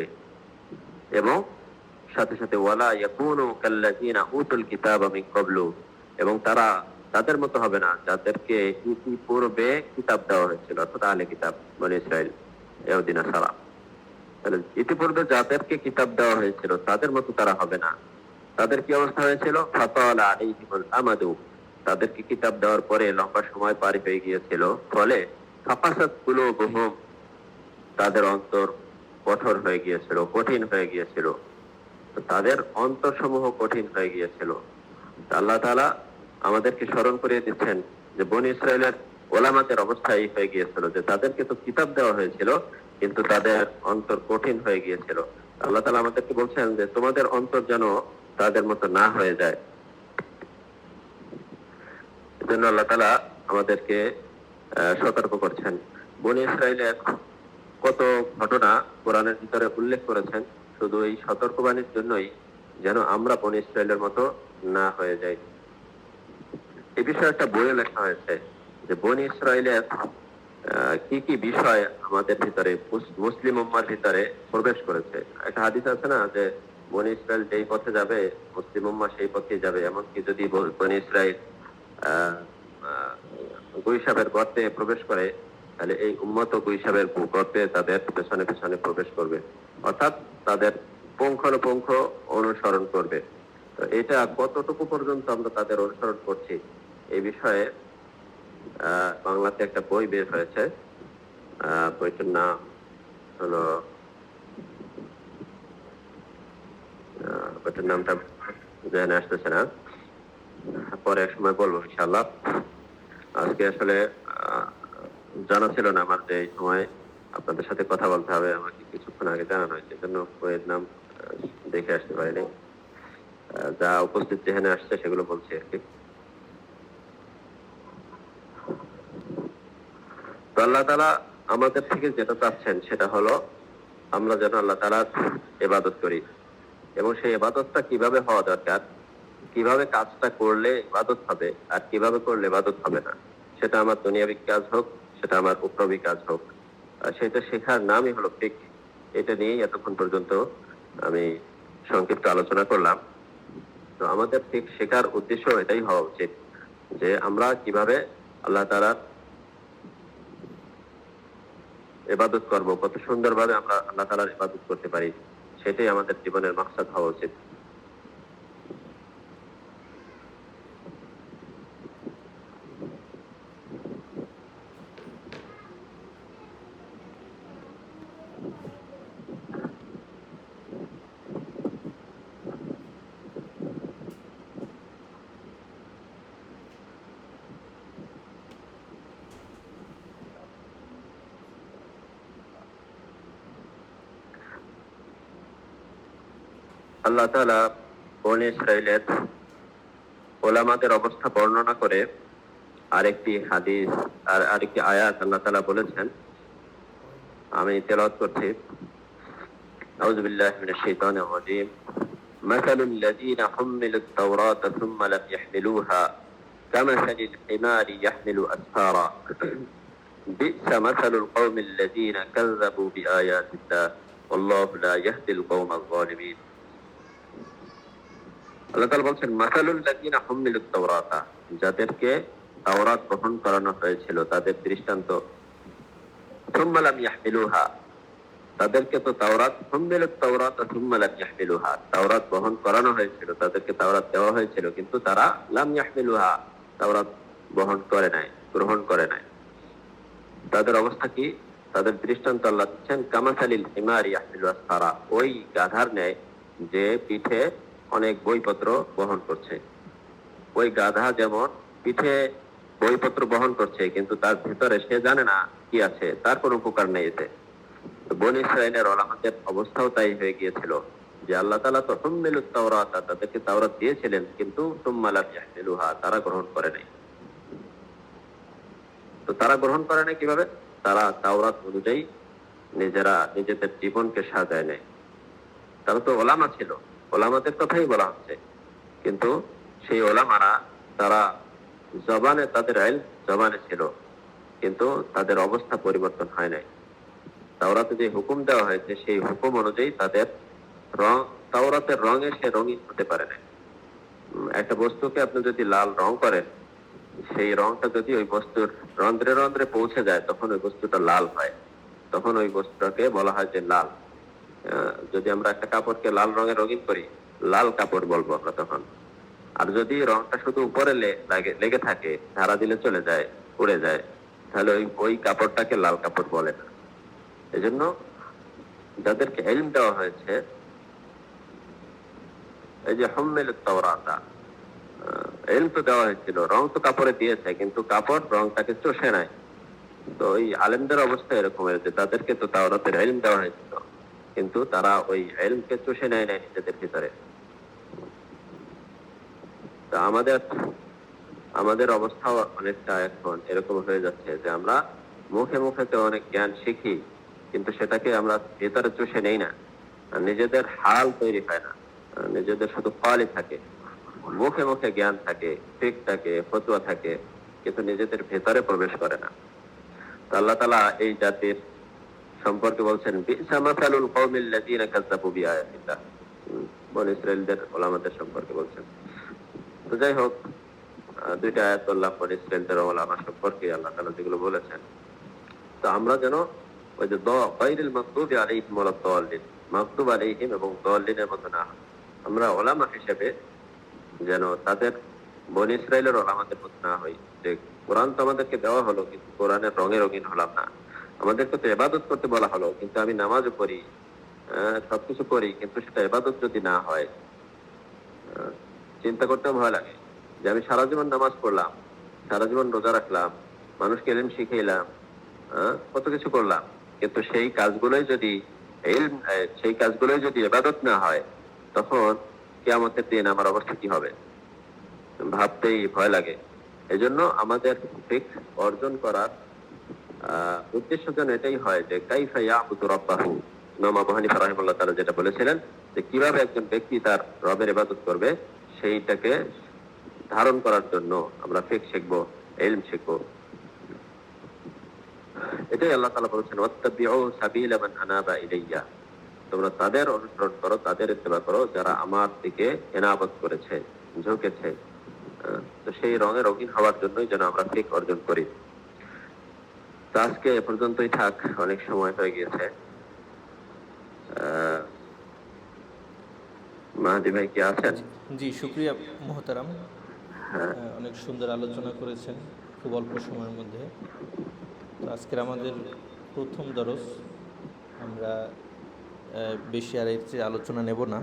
এবং সাথে সাথে ওয়ালা ইয়াকুনু কাল্লাযীনা উতুল কিতাবা মিন ক্বাবলু, এবং তারা তাদের মতো হবে না যাদেরকে ইতিপূর্বে কিতাব দেওয়া হয়েছিল, অর্থাৎ আহলে কিতাব, বনী ইসরাইল, ইহুদি নাসারা। তাহলে ইতিপূর্বে যাদেরকে কিতাব দেওয়া হয়েছিল তাদের মতো তারা হবে না। তাদের কি অবস্থা হয়েছিল? ফাতালা আলাইহিমুল আমাদু, তাদেরকে কিতাব দেওয়ার পরে লম্বা সময় পার হয়ে গিয়েছিল, ফলে ফাকাসাত কুলুবুহুম, তাদের অন্তর কঠোর হয়ে গিয়েছিল, কঠিন হয়ে গিয়েছিল। তো তাদের অন্তরসমূহ কঠিন হয়ে গিয়েছিল। আল্লাহ তাআলা আমাদেরকে স্মরণ করিয়ে দিচ্ছেন যে বনী ইসরাইলের ওলামাদের অবস্থা এই হয়ে গিয়েছিল যে তাদেরকে তো কিতাব দেওয়া হয়েছিল কিন্তু তাদের অন্তর কঠিন হয়ে গিয়েছিল। আল্লাহ তাআলা আমাদেরকে বলছেন যে তোমাদের অন্তর যেন তাদের মতো না হয়ে যায়। এজন্য আল্লাহ তাআলা আমাদেরকে সতর্ক করছেন। বনী ইসরাইলের কত ঘটনা কোরআনের ভিতরে উল্লেখ করেছেন শুধু এই সতর্কবাণীর জন্যই, যেন আমরা বনী ইসরাইলের মতো না হয়ে যাই। এই বিষয়ে একটা বইয়ে লেখা হয়েছে যে বনী ইসরাইলের কি কি বিষয় আমাদের ভিতরে, মুসলিম উম্মার ভিতরে প্রবেশ করেছে। একটা হাদিস আছে না যে বনী ইসরাইল যেই পথে যাবে মুসলিম উম্মাহ সেই পথেই যাবে। এমনকি যদি বনী ইসরাইল গুইসাবের গর্তে প্রবেশ করে তাহলে এই উম্মত গুইসাবের গর্তে তাদের পেছনে পেছনে প্রবেশ করবে, অর্থাৎ তাদের পুঙ্খানুপুঙ্খ অনুসরণ করবে। তো এটা কতটুকু পর্যন্ত আমরা তাদের অনুসরণ করছি এই বিষয়ে বাংলাতে একটা বই বের হয়েছে। বইটার নাম হলো, বইটার নামটা জেনে আসতেছে না, পরে এক সময় বলবো ইনশাআল্লাহ। আজকে আসলে জানা ছিল না আমার যে এই সময় আপনাদের সাথে কথা বলতে হবে, আমাকে কিছুক্ষণ আগে জানানো হয়েছে, জন্য বইয়ের নাম দেখে আসতে পারিনি। যা উপস্থিত যেখানে আসছে সেগুলো বলছি আর কি। তো আল্লাহ তাআলা আমাদের থেকে যেটা চাচ্ছেন সেটা হলো আমরা যেন আল্লাহ তাআলার ইবাদত করি, এবং সেই ইবাদতটা কিভাবে হওয়া দরকার, কিভাবে কাজটা করলে ইবাদত হবে আর কিভাবে করলে ইবাদত হবে না, সেটা আমার দুনিয়াবী কাজ হোক, সেটা আমার উখরাবী কাজ হোক, সেটা শেখার নামই হলো ফিকহ। এটা নিয়েই এতক্ষণ পর্যন্ত আমি সংক্ষিপ্ত আলোচনা করলাম। তো আমাদের ফিকহ শেখার উদ্দেশ্য এটাই হওয়া উচিত যে আমরা কিভাবে আল্লাহ তাআলার ইবাদত করব, কত সুন্দরভাবে আমরা আল্লাহ তাআলার ইবাদত করতে পারি, সেটাই আমাদের জীবনের মাকসাদ হওয়া উচিত। আল্লাহ তাআলা বনী ইসরাইলের ওলামাদের অবস্থা বর্ণনা করে আরেকটি হাদিস আর আরেকটি আয়াত আল্লাহ তাআলা বলেছেন, আমি তেলাওয়াত করছি। আউযু বিল্লাহি মিনাশ শাইতানির রাজীম। মাসালুল লাযীনা হুম্মিলুত তাওরাতা সুম্মা লাম ইয়াহমিলুহা কামাসালিল হিমারি ইয়াহমিলু আসফারা বি'সা মাসালুল কওমিল লাযীনা কাযযাবু বিআয়াতিল্লাহ ওয়াল্লাহু লা ইয়াহদিল কওমায যালিমিন। আল্লাহ তাআলা বলছেন, মাসালুল লাযীনা হুম্মিলুত তাওরাতা, যাদেরকে তাওরাত গ্রহণ করানো হয়েছিল তাদের দৃষ্টান্ত, সুম্মা লাম ইয়াহমিলুহা, তাদেরকে তো তাওরাত হুম্মিলুত তাওরাতা সুম্মা লাম ইয়াহমিলুহা, তাওরাত গ্রহণ করানো হয়েছিল, তাদেরকে তাওরাত দেওয়া হয়েছিল, কিন্তু তারা লাম ইয়াহমিলুহা, তাওরাত গ্রহণ করে নাই। তাদের অবস্থা কি? তাদের দৃষ্টান্ত আল্লাহ দিচ্ছেন, কামাসালিল হিমারি ইয়াহমিলু আসফারা, ওই গাধার ন্যায় যে পিঠে অনেক বইপত্র বহন করছে। ওই গাধা যেমন পিঠে বইপত্র বহন করছে, কিন্তু তার ভিতরে সে জানে না কি আছে, তার কোনো উপকার নেই এতে। বনী ইসরাইলের ওলামাদের অবস্থাও তাই হয়ে গিয়েছিল, যে আল্লাহ তাআলা তো হুম্মিলুত তাওরাত, তাদেরকে তাওরাত দিয়েছিলেন, কিন্তু সুম্মা লাম ইয়াহমিলুহা, তারা গ্রহণ করে নাই। তো তারা গ্রহণ করে নাই কিভাবে? তারা তাওরাত অনুযায়ী নিজেদের জীবনকে সাজায় নেয়। তারা তো ওলামা ছিল, ওলামাদের কথাই বলা হচ্ছে, কিন্তু সেই ওলামারা তারা জবানে, তাদের ইলম জবানে ছিল, কিন্তু তাদের অবস্থা পরিবর্তন হয় নাই। তাওরাতে যে হুকুম দেওয়া হয়েছে সেই হুকুম অনুযায়ী তাদের রং, তাওরাতের রঙে সে রঙিন হতে পারে না। একটা বস্তুকে আপনি যদি লাল রং করেন, সেই রংটা যদি ওই বস্তুর রন্ধ্রে রন্ধ্রে পৌঁছে যায়, তখন ওই বস্তুটা লাল হয়, তখন ওই বস্তুটাকে বলা হয় যে লাল। যদি আমরা একটা কাপড়কে লাল রঙে রঙিন করি, লাল কাপড় বলবো আমরা তখন। আর যদি রংটা শুধু উপরে লেগে থাকে, ধারা দিলে চলে যায়, উড়ে যায়, তাহলে ওই কাপড়টাকে লাল কাপড় বলে না। এজন্য যাদেরকে ইলম দেওয়া হয়েছে, এই যে হুম্মিলুত তাওরাতা, ইলম তো দেওয়া হয়েছিল, রং তো কাপড়ে দিয়েছে, কিন্তু কাপড় রংটাকে চষে নাই। তো ওই আলেমদের অবস্থা এরকম হয়েছে, তাদেরকে তো তাওরাতের ইলম দেওয়া হয়েছিল, কিন্তু তারা ওই ইলমকে চষে নেয় নাই নিজেদের ভিতরে। তা আমাদের অবস্থাও অনেকটা এখন এরকম হয়ে যাচ্ছে, যে আমরা মুখে মুখে তো অনেক জ্ঞান শিখি, কিন্তু সেটাকে আমরা ভেতরে চষে নেই না। নিজেদের হাল তৈরি হয় না, নিজেদের শুধু ফলই থাকে, মুখে মুখে জ্ঞান থাকে, ফিক থাকে, ফতোয়া থাকে, কিন্তু নিজেদের ভেতরে প্রবেশ করে না। তো আল্লাহ তাআলা এই জাতির সম্পর্কে বলছেন, বি'সা মাসালুল কওমিল লাযীনা কাযযাবু বিআয়াতিল্লাহ, বনী ইসরাইলদের ওলামাদের সম্পর্কে বলছেন। তো যাই হোক, দুইটা আয়াত বললাম বনী ইসরাইলদের ওলামা সম্পর্কে আল্লাহ তাআলা যেগুলো বলেছেন। তো আমরা যেন ওই যে গায়রিল মাগদুবি আলাইহিম ওয়ালাদ দাল্লিন, মাগদুব আলাইহিম এবং দাল্লিনের মতো না, আমরা ওলামা হিসেবে যেন তাদের বনী ইসরাইলের ওলামাদের মতো না হই, যে কোরআন তো আমাদেরকে দেওয়া হলো, কিন্তু কোরআনের রঙে রঙিন হলাম না। আমাদেরকে তো ইবাদত করতে বলা হলো, কিন্তু আমি নামাজও পড়ি, সবকিছু করি, কিন্তু সেটা ইবাদত যদি না হয়, চিন্তা করতেও ভয় লাগে যে আমি সারা জীবন নামাজ পড়লাম, সারা জীবন রোজা রাখলাম, মানুষকে ইলম শিখাইলাম, কত কিছু করলাম, কিন্তু সেই কাজগুলোই যদি ইবাদত না হয়, তখন কিয়ামতের দিন আমার অবস্থা কি হবে ভাবতেই ভয় লাগে। এজন্য আমাদের ফিকহ অর্জন করার উদ্দেশ্য যেন এটাই হয়, যে কাইফা ইয়াবুদু রাব্বাহু। ইমাম আবু হানিফা রাহিমাহুল্লাহ তাআলা যেটা বলেছিলেন, যে কিভাবে একজন ব্যক্তি তার রবের ইবাদত করবে, সেইটাকে ধারণ করার জন্য আমরা ফিকহ শিখবো, ইলম শিখবো। এটাই আল্লাহ তাআলা বলেছেন, ওয়াত্তাবিউ সাবিলা মান আনাবা ইলাইয়া, তোমরা তাদের অনুসরণ করো, তাদের ইত্তেবা করো যারা আমার দিকে এনাবত করেছে, ঝুঁকেছে। তো সেই রঙে রঙিন হওয়ার জন্যই যেন আমরা ফিকহ অর্জন করি। তো আজকে এ পর্যন্তই থাক, অনেক সময় হয়ে গিয়েছে। মাহাদি ভাই কি আছেন?
জি, শুক্রিয়া মোহতারাম।
হ্যাঁ,
অনেক সুন্দর আলোচনা করেছেন খুব অল্প সময়ের মধ্যে। তো আজকের আমাদের প্রথম দরস, আমরা বেশি আর এর চেয়ে আলোচনা নেব না।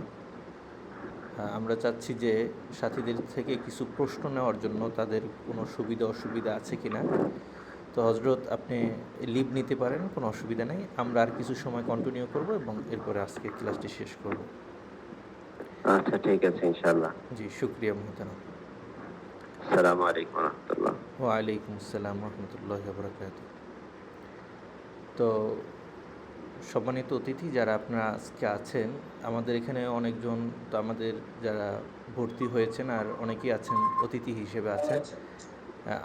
আমরা চাচ্ছি যে সাথীদের থেকে কিছু প্রশ্ন নেওয়ার জন্য, তাদের কোনো সুবিধা অসুবিধা আছে কি না। তো হজরত, আপনি লিভ নিতে পারেন, কোনো অসুবিধা নেই। আমরা আর কিছু সময় কন্টিনিউ করব এবং এরপরে আজকে ক্লাসটি শেষ করব।
আচ্ছা, ঠিক আছে, ইনশাআল্লাহ।
জি, শুক্রিয়া মোহতারাম।
আসসালামু আলাইকুম রহমতুল্লাহ।
ওয়ালাইকুম আসসালাম রহমতুল্লাহ বরকাত। তো সম্মানিত অতিথি যারা আপনারা আজকে আছেন, আমাদের এখানে অনেকজন, তো আমাদের যারা ভর্তি হয়েছেন আর অনেকেই আছেন অতিথি হিসেবে আছেন।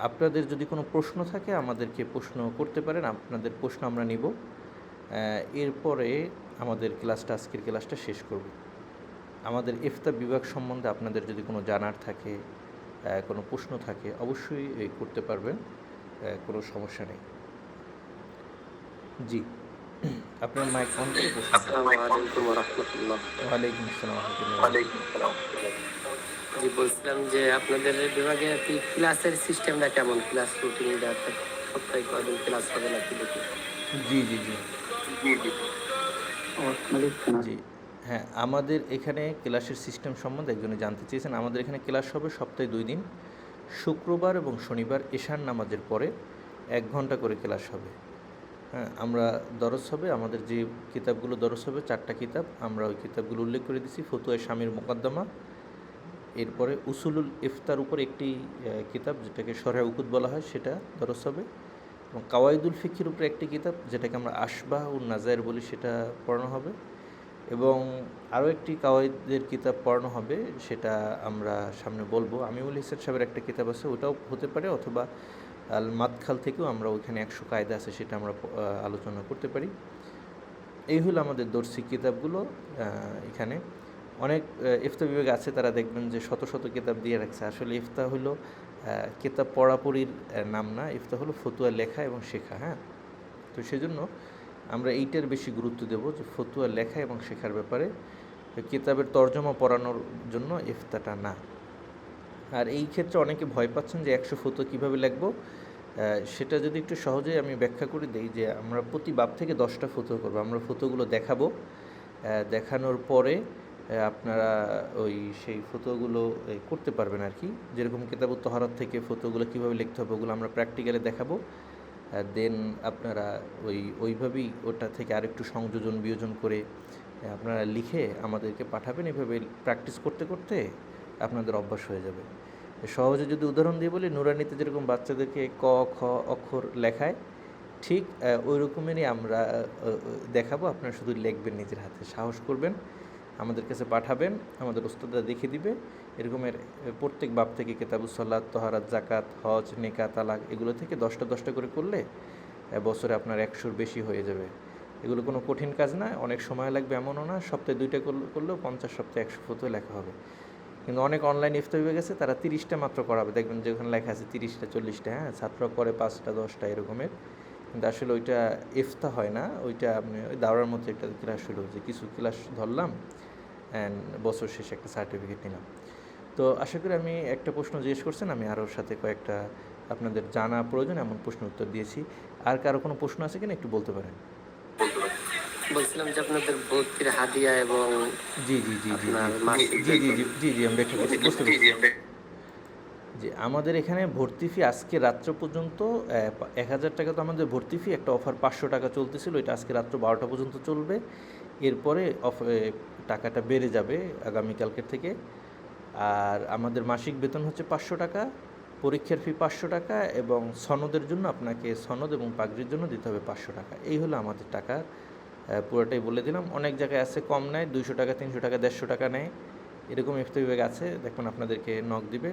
আপনাদের যদি কোনো প্রশ্ন থাকে আমাদেরকে প্রশ্ন করতে পারেন, আপনাদের প্রশ্ন আমরা নিব। এরপরে আমাদের ক্লাসটা, আজকের ক্লাসটা শেষ করব। আমাদের ইফতা বিভাগ সম্বন্ধে আপনাদের যদি কোনো জানার থাকে, কোনো প্রশ্ন থাকে, অবশ্যই করতে পারবেন, কোনো সমস্যা নেই। জি, আপনার মাইক অন করে প্রশ্ন করুন।
আসসালামু আলাইকুম রহমতুল্লাহ।
ওয়ালাইকুম আসসালাম রহমতুল্লাহ।
জি, বলছিলাম যে আপনাদের বিভাগে কি ক্লাসের সিস্টেমটা কেমন, ক্লাস রুটিনটা সপ্তাহে কয়দিন ক্লাস হবে নাকি দেখি।
জি জি জি জি, হ্যাঁ, আমাদের এখানে ক্লাসের সিস্টেম সম্বন্ধে একজনে জানতে চেয়েছেন। আমাদের এখানে ক্লাস হবে সপ্তাহে 2 দিন, শুক্রবার এবং শনিবার এশার নামাজের পরে 1 ঘন্টা করে ক্লাস হবে। হ্যাঁ, আমরা দরস হবে, আমাদের যে কিতাবগুলো দরস হবে 4টা কিতাব, আমরা ওই কিতাবগুলো উল্লেখ করে দিছি। ফতুয়া শামীর মোকদ্দমা, এরপরে উসুলুল ইফতার উপর একটি কিতাব যেটাকে শরহে উকুদ বলা হয়, সেটা দরস হবে, এবং কাওয়াইদুল ফিকির উপরে একটি কিতাব যেটাকে আমরা আশবাহ ও নাজায়ের বলি, সেটা পড়ানো হবে, এবং আরও একটি কাওয়াইদের কিতাব পড়ানো হবে, সেটা আমরা সামনে বলবো। আমিউল ইহসান সাহেবের একটা কিতাব আছে, ওটাও হতে পারে, অথবা আল মাদখাল থেকেও আমরা ওইখানে 100 কায়দা আছে, সেটা আমরা আলোচনা করতে পারি। এই হলো আমাদের দর্শী কিতাবগুলো। এখানে অনেক ইফতা বিভাগ আছে, তারা দেখবেন যে শত শত কিতাব দিয়ে রাখছে। আসলে ইফতা হলো কিতাব পড়াপড়ির নাম না, ইফতা হলো ফতুয়া লেখা এবং শেখা। হ্যাঁ, তো সেজন্য আমরা এইটার বেশি গুরুত্ব দেব যে ফতুয়া লেখা এবং শেখার ব্যাপারে, কিতাবের তর্জমা পড়ানোর জন্য ইফতাটা না। আর এই ক্ষেত্রে অনেকে ভয় পাচ্ছেন যে 100 ফতুয়া কীভাবে লিখবো। সেটা যদি একটু সহজেই আমি ব্যাখ্যা করে দিই, যে আমরা প্রতি বাব থেকে 10টা ফতুয়া করবো, আমরা ফতুয়াগুলো দেখাবো। দেখানোর পরে আপনারা ওই সেই ফতুয়াগুলো করতে পারবেন আর কি। যেরকম কিতাবুত তহারাত থেকে ফতুয়াগুলো কীভাবে লিখতে হবে ওগুলো আমরা প্র্যাকটিক্যালি দেখাবো। দেন আপনারা ওইভাবেই ওটা থেকে আরেকটু সংযোজন বিয়োজন করে আপনারা লিখে আমাদেরকে পাঠাবেন। এভাবে প্র্যাকটিস করতে করতে আপনাদের অভ্যাস হয়ে যাবে। সহজে যদি উদাহরণ দিয়ে বলি, নুরানিতে যেরকম বাচ্চাদেরকে ক খ অক্ষর লেখায়, ঠিক ওই রকমেরই আমরা দেখাবো। আপনারা শুধু লিখবেন, নিজের হাতে সাহস করবেন, আমাদের কাছে পাঠাবেন, আমাদের ওস্তাদরা দেখে দিবে। এরকমের প্রত্যেক বাব থেকে কিতাবুস সালাত, তহারাত, জাকাত, হজ, নেকা, তালাক, এগুলো থেকে 10টা করে করলে বছরে আপনার 100-র বেশি হয়ে যাবে। এগুলো কোনো কঠিন কাজ না, অনেক সময় লাগবে এমনও না। সপ্তাহে 2টা করলেও 50, সপ্তাহে 100 ফতুয়া লেখা হবে। কিন্তু অনেক অনলাইন ইফতা হয়ে গেছে, তারা 30টা মাত্র করাবে, দেখবেন যে ওখানে লেখা আছে 30টা 40টা। হ্যাঁ, ছাত্ররা করে 5টা 10টা এরকমের, কিন্তু আসলে ওইটা ইফতা হয় না। ওইটা আপনি ওই দাওরার মতো একটা ক্লাস হলো, যে কিছু ক্লাস ধরলাম অ্যান্ড বছর শেষে একটা সার্টিফিকেট নিলাম। তো আশা করি আমি একটা প্রশ্ন জিজ্ঞেস করছেন, আমি আরও সাথে কয়েকটা আপনাদের জানা প্রয়োজন এমন প্রশ্ন উত্তর দিয়েছি। আর কারো কোনো প্রশ্ন আছে কিনা একটু বলতে পারেন।
বলছিলাম যে আপনাদের ভর্তির হাদিয়া এবং
জি জি জি জি জি
আপনার মাসিক
জি জি জি জি জি আমি ব্যাখ্যা করছি, বুঝতে পেরেছি। যে আমাদের এখানে ভর্তি ফি আজকে রাত্র পর্যন্ত 1000 টাকা, তো আমাদের ভর্তি ফি একটা অফার 500 টাকা চলতেছিল, এটা আজকে রাত্র 12টা পর্যন্ত চলবে। এরপরে টাকাটা বেড়ে যাবে আগামীকালকের থেকে। আর আমাদের মাসিক বেতন হচ্ছে 500 টাকা, পরীক্ষার ফি 500 টাকা, এবং সনদের জন্য আপনাকে সনদ এবং পাগড়ির জন্য দিতে হবে 500 টাকা। এই হলো আমাদের টাকা, পুরোটাই বলে দিলাম। অনেক জায়গায় আছে কম নেয়, 200 টাকা, 300 টাকা, 150 টাকা নেয়, এরকম ইফতা বিভাগ আছে, দেখুন আপনাদেরকে নক দিবে।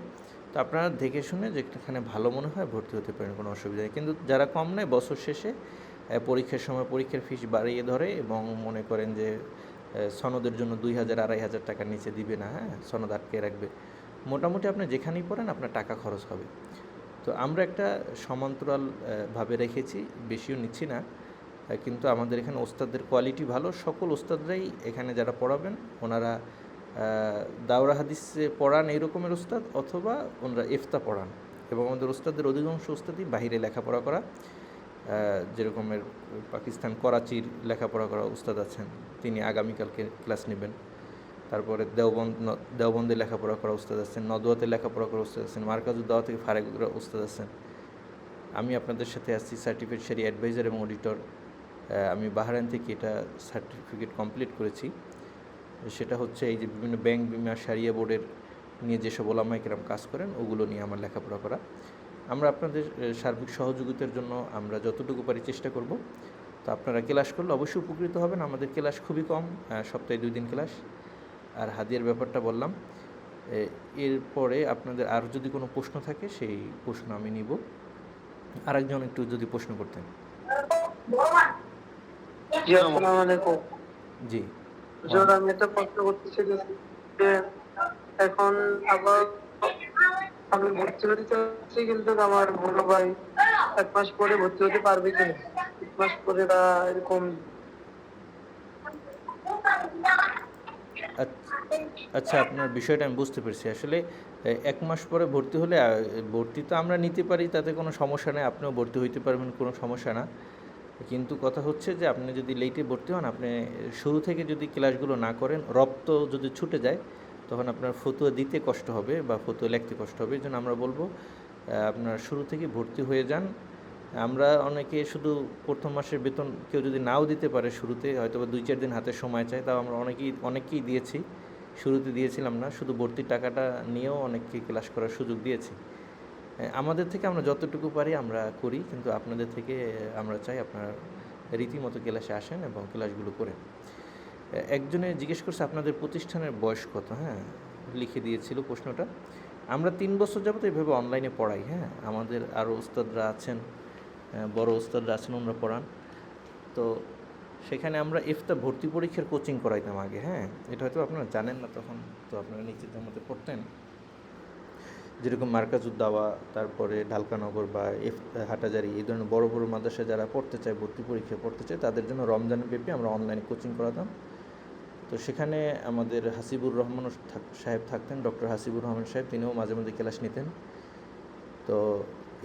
তো আপনারা দেখে শুনে যেখানে ভালো মনে হয় ভর্তি হতে পারেন, কোনো অসুবিধা নেই। কিন্তু যারা কম নেয় বছর শেষে পরীক্ষার সময় পরীক্ষার ফিস বাড়িয়ে ধরে, এবং মনে করেন যে সনদের জন্য 2000 2500 টাকার নিচে দিবে না। হ্যাঁ, সনদ আটকে রাখবে। মোটামুটি আপনি যেখানেই পড়েন আপনার টাকা খরচ হবে। তো আমরা একটা সমান্তরাল ভাবে রেখেছি, বেশিও নিচ্ছি না। কিন্তু আমাদের এখানে ওস্তাদদের কোয়ালিটি ভালো, সকল ওস্তাদরাই এখানে যারা পড়াবেন ওনারা দাওরা হাদিসে পড়ান এই রকমের ওস্তাদ, অথবা ওনারা ইফতা পড়ান। এবং আমাদের ওস্তাদদের অধিকাংশ ওস্তাদই বাহিরে লেখাপড়া করা, যেরকমের পাকিস্তান করাচির লেখাপড়া করা উস্তাদ আছেন, তিনি আগামীকালকে ক্লাস নেবেন। তারপরে দেওবন্দে লেখাপড়া করা উস্তাদ আছেন, নদওয়াতে লেখাপড়া করা উস্তাদ আছেন, মার্কাজুদ দাওয়া থেকে ফারেগুরা উস্তাদ আছেন। আমি আপনাদের সাথে আসছি সার্টিফিকেট শরিয়া অ্যাডভাইজার এবং অডিটর। আমি বাহরাইন থেকে এটা সার্টিফিকেট কমপ্লিট করেছি। সেটা হচ্ছে এই যে বিভিন্ন ব্যাংক বিমা শারিয়া বোর্ডের নিয়ে যেসব ওলামায়ে কেরাম কাজ করেন ওগুলো নিয়ে আমার লেখাপড়া করা। আমরা আপনাদের সার্বিক সহযোগিতার জন্য আমরা যতটুকু পারি চেষ্টা করব। তো আপনারা ক্লাস করলে অবশ্যই উপকৃত হবেন। আমাদের ক্লাস খুবই কম, সপ্তাহে 2 দিন ক্লাস। আর হাদিয়ার ব্যাপারটা বললাম। এরপরে আপনাদের আর যদি কোনো প্রশ্ন থাকে সেই প্রশ্ন আমি নিব। আরেকজন একটু যদি প্রশ্ন করতেন।
জি, আসসালামু আলাইকুম।
জি।
হুজুর, আমি একটা প্রশ্ন করতেছি যে এখন আবার আমি ভর্তি হতে চাচ্ছি, কিন্তু আমার বড় ভাই 1 মাস পরে ভর্তি হতে পারবে কিনা, 1 মাস পরে বা এরকম।
আচ্ছা, আপনার বিষয়টা আমি বুঝতে পেরেছি। আসলে 1 মাস পরে ভর্তি হলে ভর্তি তো আমরা নিতে পারি, তাতে কোনো সমস্যা নেই। আপনিও ভর্তি হইতে পারবেন, কোনো সমস্যা না। কিন্তু কথা হচ্ছে যে আপনি যদি লেটে ভর্তি হন, আপনি শুরু থেকে যদি ক্লাসগুলো না করেন, রপ্ত যদি ছুটে যায়, তখন আপনার ফতুয়া দিতে কষ্ট হবে বা ফতুয়া লিখতে কষ্ট হবে। এই জন্য আমরা বলবো আপনার শুরু থেকে ভর্তি হয়ে যান। আমরা অনেকে শুধু প্রথম মাসের বেতন কেউ যদি নাও দিতে পারে শুরুতে, হয়তো বা 2-4 দিন হাতে সময় চায়, তাও আমরা অনেককেই দিয়েছি। শুরুতে দিয়েছিলাম না, শুধু ভর্তির টাকাটা নিয়েও অনেককে ক্লাস করার সুযোগ দিয়েছি। আমাদের থেকে আমরা যতটুকু পারি আমরা করি, কিন্তু আপনাদের থেকে আমরা চাই আপনারা রীতিমতো ক্লাসে আসেন এবং ক্লাসগুলো করেন। একজনে জিজ্ঞেস করছে আপনাদের প্রতিষ্ঠানের বয়স কত? হ্যাঁ, লিখে দিয়েছিল প্রশ্নটা। আমরা 3 বছর যাবত এইভাবে অনলাইনে পড়াই। হ্যাঁ, আমাদের আরও উস্তাদরা আছেন, বড় উস্তাদরা আছেন, ওনারা পড়ান। তো সেখানে আমরা ইফতা ভর্তি পরীক্ষার কোচিং করাইতাম আগে। হ্যাঁ, এটা হয়তো আপনারা জানেন না, তখন তো আপনারা নিশ্চিত মতে পড়তেন। যেরকম মার্কাজুদ্দাওয়া, তারপরে ঢালকানগর বা হাটাজারি, এই ধরনের বড় বড় মাদ্রাসায় যারা পড়তে চায়, ভর্তি পরীক্ষা পড়তে চায়, তাদের জন্য রমজানের ব্যাপী আমরা অনলাইনে কোচিং করাতাম। তো সেখানে আমাদের হাসিবুর রহমান সাহেব থাকতেন, ডক্টর হাসিবুর রহমান সাহেব, তিনিও মাঝে মাঝে ক্লাস নিতেন। তো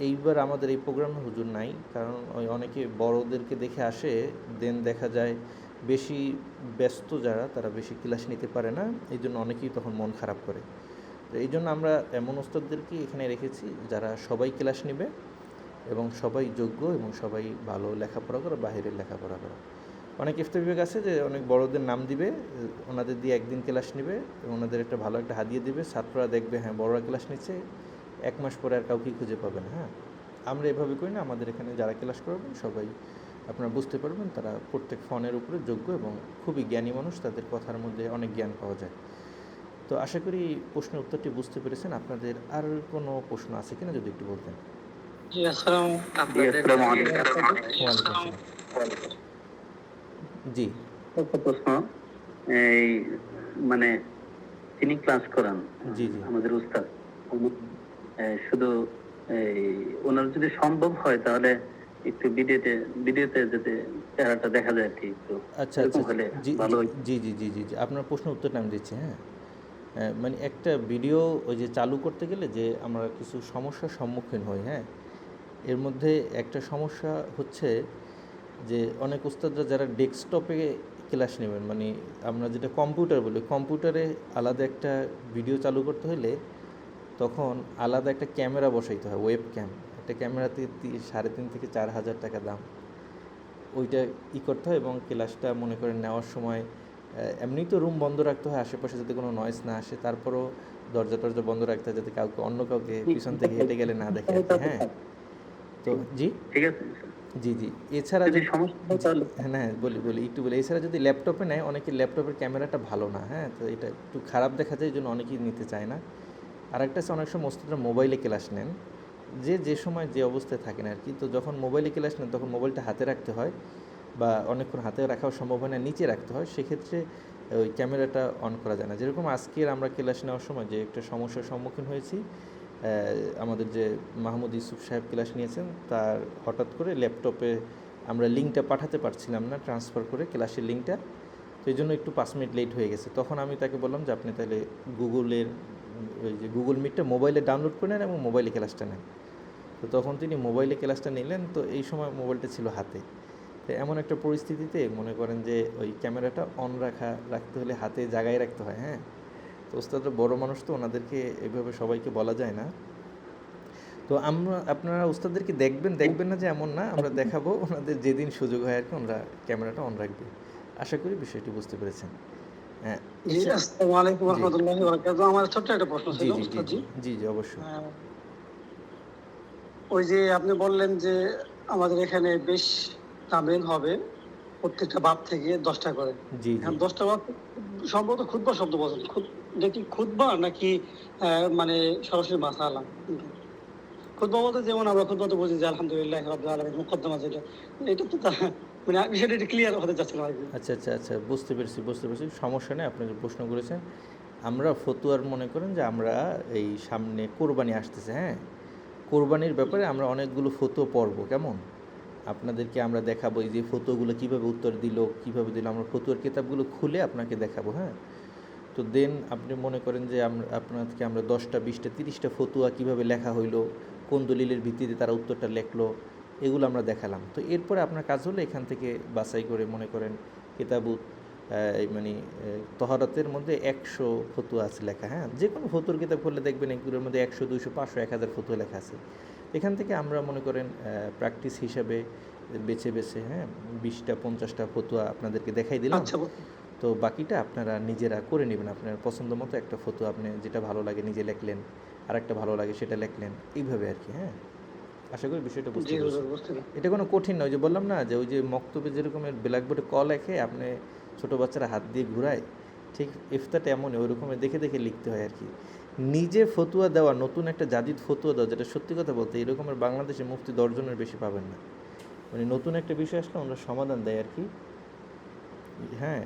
এইবার আমাদের এই প্রোগ্রামে হুজুর নাই, কারণ ওই অনেকে বড়োদেরকে দেখে আসে, দেন দেখা যায় বেশি ব্যস্ত যারা, তারা বেশি ক্লাস নিতে পারে না, এই জন্য অনেকেই তখন মন খারাপ করে। তো এই জন্য আমরা এমন ওস্তাদদেরকে এখানে রেখেছি যারা সবাই ক্লাস নেবে এবং সবাই যোগ্য এবং সবাই ভালো লেখাপড়া করে, বাহিরের লেখাপড়া করে। অনেক ইফতা বিভাগ আছে যে অনেক বড়দের নাম দিবে, ওনাদের দিয়ে একদিন ক্লাস নেবে, ওনাদের একটা ভালো একটা হাদিয়া দিবে, ছাত্ররা দেখবে হ্যাঁ বড়রা ক্লাস নিচ্ছে, 1 মাস পরে আর কাউকেই খুঁজে পাবে না। হ্যাঁ, আমরা এভাবে করি না। আমাদের এখানে যারা ক্লাস করবেন সবাই আপনারা বুঝতে পারবেন তারা প্রত্যেক ফোনের উপরে যোগ্য এবং খুবই জ্ঞানী মানুষ, তাদের কথার মধ্যে অনেক জ্ঞান পাওয়া যায়। তো আশা করি প্রশ্নের উত্তরটি বুঝতে পেরেছেন। আপনাদের আর কোনো প্রশ্ন আছে কিনা যদি একটু বলতেন।
জি, আসসালামু
ওয়ালাইকুম আসসালাম। জি।
একটা প্রশ্ন, এই মানে তিনি ক্লাস করান
জি জি
আমাদের উস্তাদ, শুধু এই ওনার যদি সম্ভব হয় তাহলে একটু ভিডিওতে যাতে চেহারাটা দেখা যায় আর কি, একটু
আচ্ছা
এরকম
আচ্ছা
হলে
জি
ভালো
জি
হতো।
জি জি জি জি জি আপনার প্রশ্নের উত্তরটা আমি দিচ্ছি। হ্যাঁ, মানে একটা ভিডিও ওই যে চালু করতে গেলে যে আমরা কিছু সমস্যার সম্মুখীন হই। হ্যাঁ, এর মধ্যে একটা সমস্যা হচ্ছে যে অনেক উস্তাদরা যারা ডেস্কটপে ক্লাস নেবেন, মানে আমরা যেটা কম্পিউটার বলি, কম্পিউটারে আলাদা একটা ভিডিও চালু করতে হলে তখন আলাদা একটা ক্যামেরা বসাইতে হয়, ওয়েব ক্যাম। একটা ক্যামেরাতে 3,500 থেকে 4,000 টাকা দাম। ওইটা করতে হয় এবং ক্লাসটা মনে করেন নেওয়ার সময় এমনিই তো রুম বন্ধ রাখতে হয়, আশেপাশে যাতে কোনো নয়েজ না আসে, তারপরও দরজা টরজা বন্ধ রাখতে হয় যাতে অন্য কাউকে পিছন থেকে হেঁটে গেলে না দেখে আর কি। হ্যাঁ, তো জি
ঠিক আছে,
জি জি এছাড়া
যদি
যদি
সমস্যা হয় তাহলে
হ্যাঁ একটু বলি, এছাড়া যদি ল্যাপটপে নেয়, অনেকে ল্যাপটপের ক্যামেরাটা ভালো না। হ্যাঁ, তো এটা একটু খারাপ দেখা যায়, এই জন্য অনেকেই নিতে চায় না। আর একটা আছে, অনেক সময় ওস্তাদরা মোবাইলে ক্লাস নেন, যে সময় যে অবস্থায় থাকেন আর কি। তো যখন মোবাইলে ক্লাস নেন তখন মোবাইলটা হাতে রাখতে হয় বা অনেকক্ষণ হাতে রাখাও সম্ভব হয় না, নিচে রাখতে হয়, সেক্ষেত্রে ওই ক্যামেরাটা অন করা যায় না। যেরকম আজকের আমরা ক্লাস নেওয়ার সময় যে একটা সমস্যার সম্মুখীন হয়েছি, আমাদের যে মাহমুদ ইউসুফ সাহেব ক্লাস নিয়েছেন, তার হঠাৎ করে ল্যাপটপে আমরা লিঙ্কটা পাঠাতে পারছিলাম না, ট্রান্সফার করে ক্লাসের লিঙ্কটা। তো এই জন্য একটু 5 মিনিট লেট হয়ে গেছে। তখন আমি তাকে বললাম যে আপনি তাহলে গুগলের ওই যে গুগল মিটটা মোবাইলে ডাউনলোড করে নেন এবং মোবাইলে ক্লাসটা নেন। তো তখন তিনি মোবাইলে ক্লাসটা নিলেন। তো এই সময় মোবাইলটা ছিল হাতে। তো এমন একটা পরিস্থিতিতে মনে করেন যে ওই ক্যামেরাটা অন রাখতে হলে হাতে জায়গায় রাখতে হয়। হ্যাঁ, তো ওস্তাদরা বড় মানুষ, তো ওনাদেরকে এইভাবে সবাইকে বলা যায় না। তো আপনারা ওস্তাদদেরকে দেখবেন না যে এমন না, আমরা দেখাবো, ওনাদের যেদিন সুযোগ হয় আর কি ওনারা ক্যামেরাটা অন রাখবে। আশা করি বিষয়টি বুঝতে পেরেছেন। হ্যাঁ,
জি, আসসালামু আলাইকুম
জি
রহমতুল্লাহি ওয়া বারাকাতুহু। আমার ছোট্ট একটা প্রশ্ন
জি
ছিল
জি জি
উস্তাদ
জি
জি।
জি জি অবশ্যই।
ওই যে আপনি বললেন যে আমাদের এখানে বেশ তামরিন হবে প্রত্যেকটা বাপ থেকে 10টা করে।
জি জি
এখন 10টা বাপ সম্ভবত খুতবা শব্দ বলেন। এটা কি খুতবা নাকি মানে সরাসরি মাসালা? খুতবা বলতে যেমন আমরা খুতবা তো বুঝি যে আলহামদুলিল্লাহ রাব্বিল আলামিন মুকদ্দমা যেটা। এটা তো মানে বিষয়টা একটু ক্লিয়ার হতে চাচ্ছিলাম আরকি।
আচ্ছা আচ্ছা আচ্ছা, বুঝতে পেরেছি বুঝতে পেরেছি, সমস্যা নেই। আপনি যে প্রশ্ন করেছেন, আমরা ফতুয়ার মনে করেন যে আমরা এই সামনে কোরবানি আসতেছে, হ্যাঁ, কোরবানির ব্যাপারে আমরা অনেকগুলো ফতো পড়ব, কেমন? আপনাদেরকে আমরা দেখাবো এই যে ফতোগুলো কীভাবে উত্তর দিল, কীভাবে দিল, আমরা ফতুয়ার কিতাবগুলো খুলে আপনাকে দেখাবো, হ্যাঁ। তো দেন আপনি মনে করেন যে আপনাদেরকে আমরা 10টা 20টা 30টা ফতুয়া কীভাবে লেখা হইলো, কোন দলিলের ভিত্তিতে তারা উত্তরটা লেখলো, এগুলো আমরা দেখালাম। তো এরপরে আপনার কাজ হলো এখান থেকে বাছাই করে মনে করেন কিতাবুত মানে তহারাতের মধ্যে 100 ফতুয়া আছে লেখা, হ্যাঁ, যে কোনো ফতুর কিতাব খুললে দেখবেন এগুলোর মধ্যে 100 200 500 1000 ফতুয়া লেখা আছে। এখান থেকে আমরা মনে করেন প্র্যাকটিস হিসাবে বেছে বেছে, হ্যাঁ, 20টা 50টা ফতুয়া আপনাদেরকে দেখাই দিলাম।
আচ্ছা
তো বাকিটা আপনারা নিজেরা করে নেবেন, আপনার পছন্দ মতো একটা ফটো আপনি যেটা ভালো লাগে নিজে লেখলেন, আর একটা ভালো লাগে সেটা লেখলেন, এইভাবে আর কি, হ্যাঁ। আশা করি বিষয়টা বুঝতে
জি
পেরেছি।
হুজুর বুঝতে পেরেছি।
এটা কোনো কঠিন নয়, যে বললাম না যে ওই যে মক্তবে যেরকমের ব্ল্যাকবোর্ডে ক লেখে আপনি ছোটো বাচ্চারা হাত দিয়ে ঘুরায়, ঠিক ইফতাটা এমনই ওই রকমের দেখে দেখে লিখতে হয় আর কি। নিজে ফতুয়া দেওয়া, নতুন একটা জাদিদ ফতুয়া দেওয়া, যেটা সত্যি কথা বলতে এই রকমের বাংলাদেশে মুফতি 10 জনের বেশি পাবেন না। মানে নতুন একটা বিষয় আসলে ওনারা সমাধান দেয় আর কি, হ্যাঁ।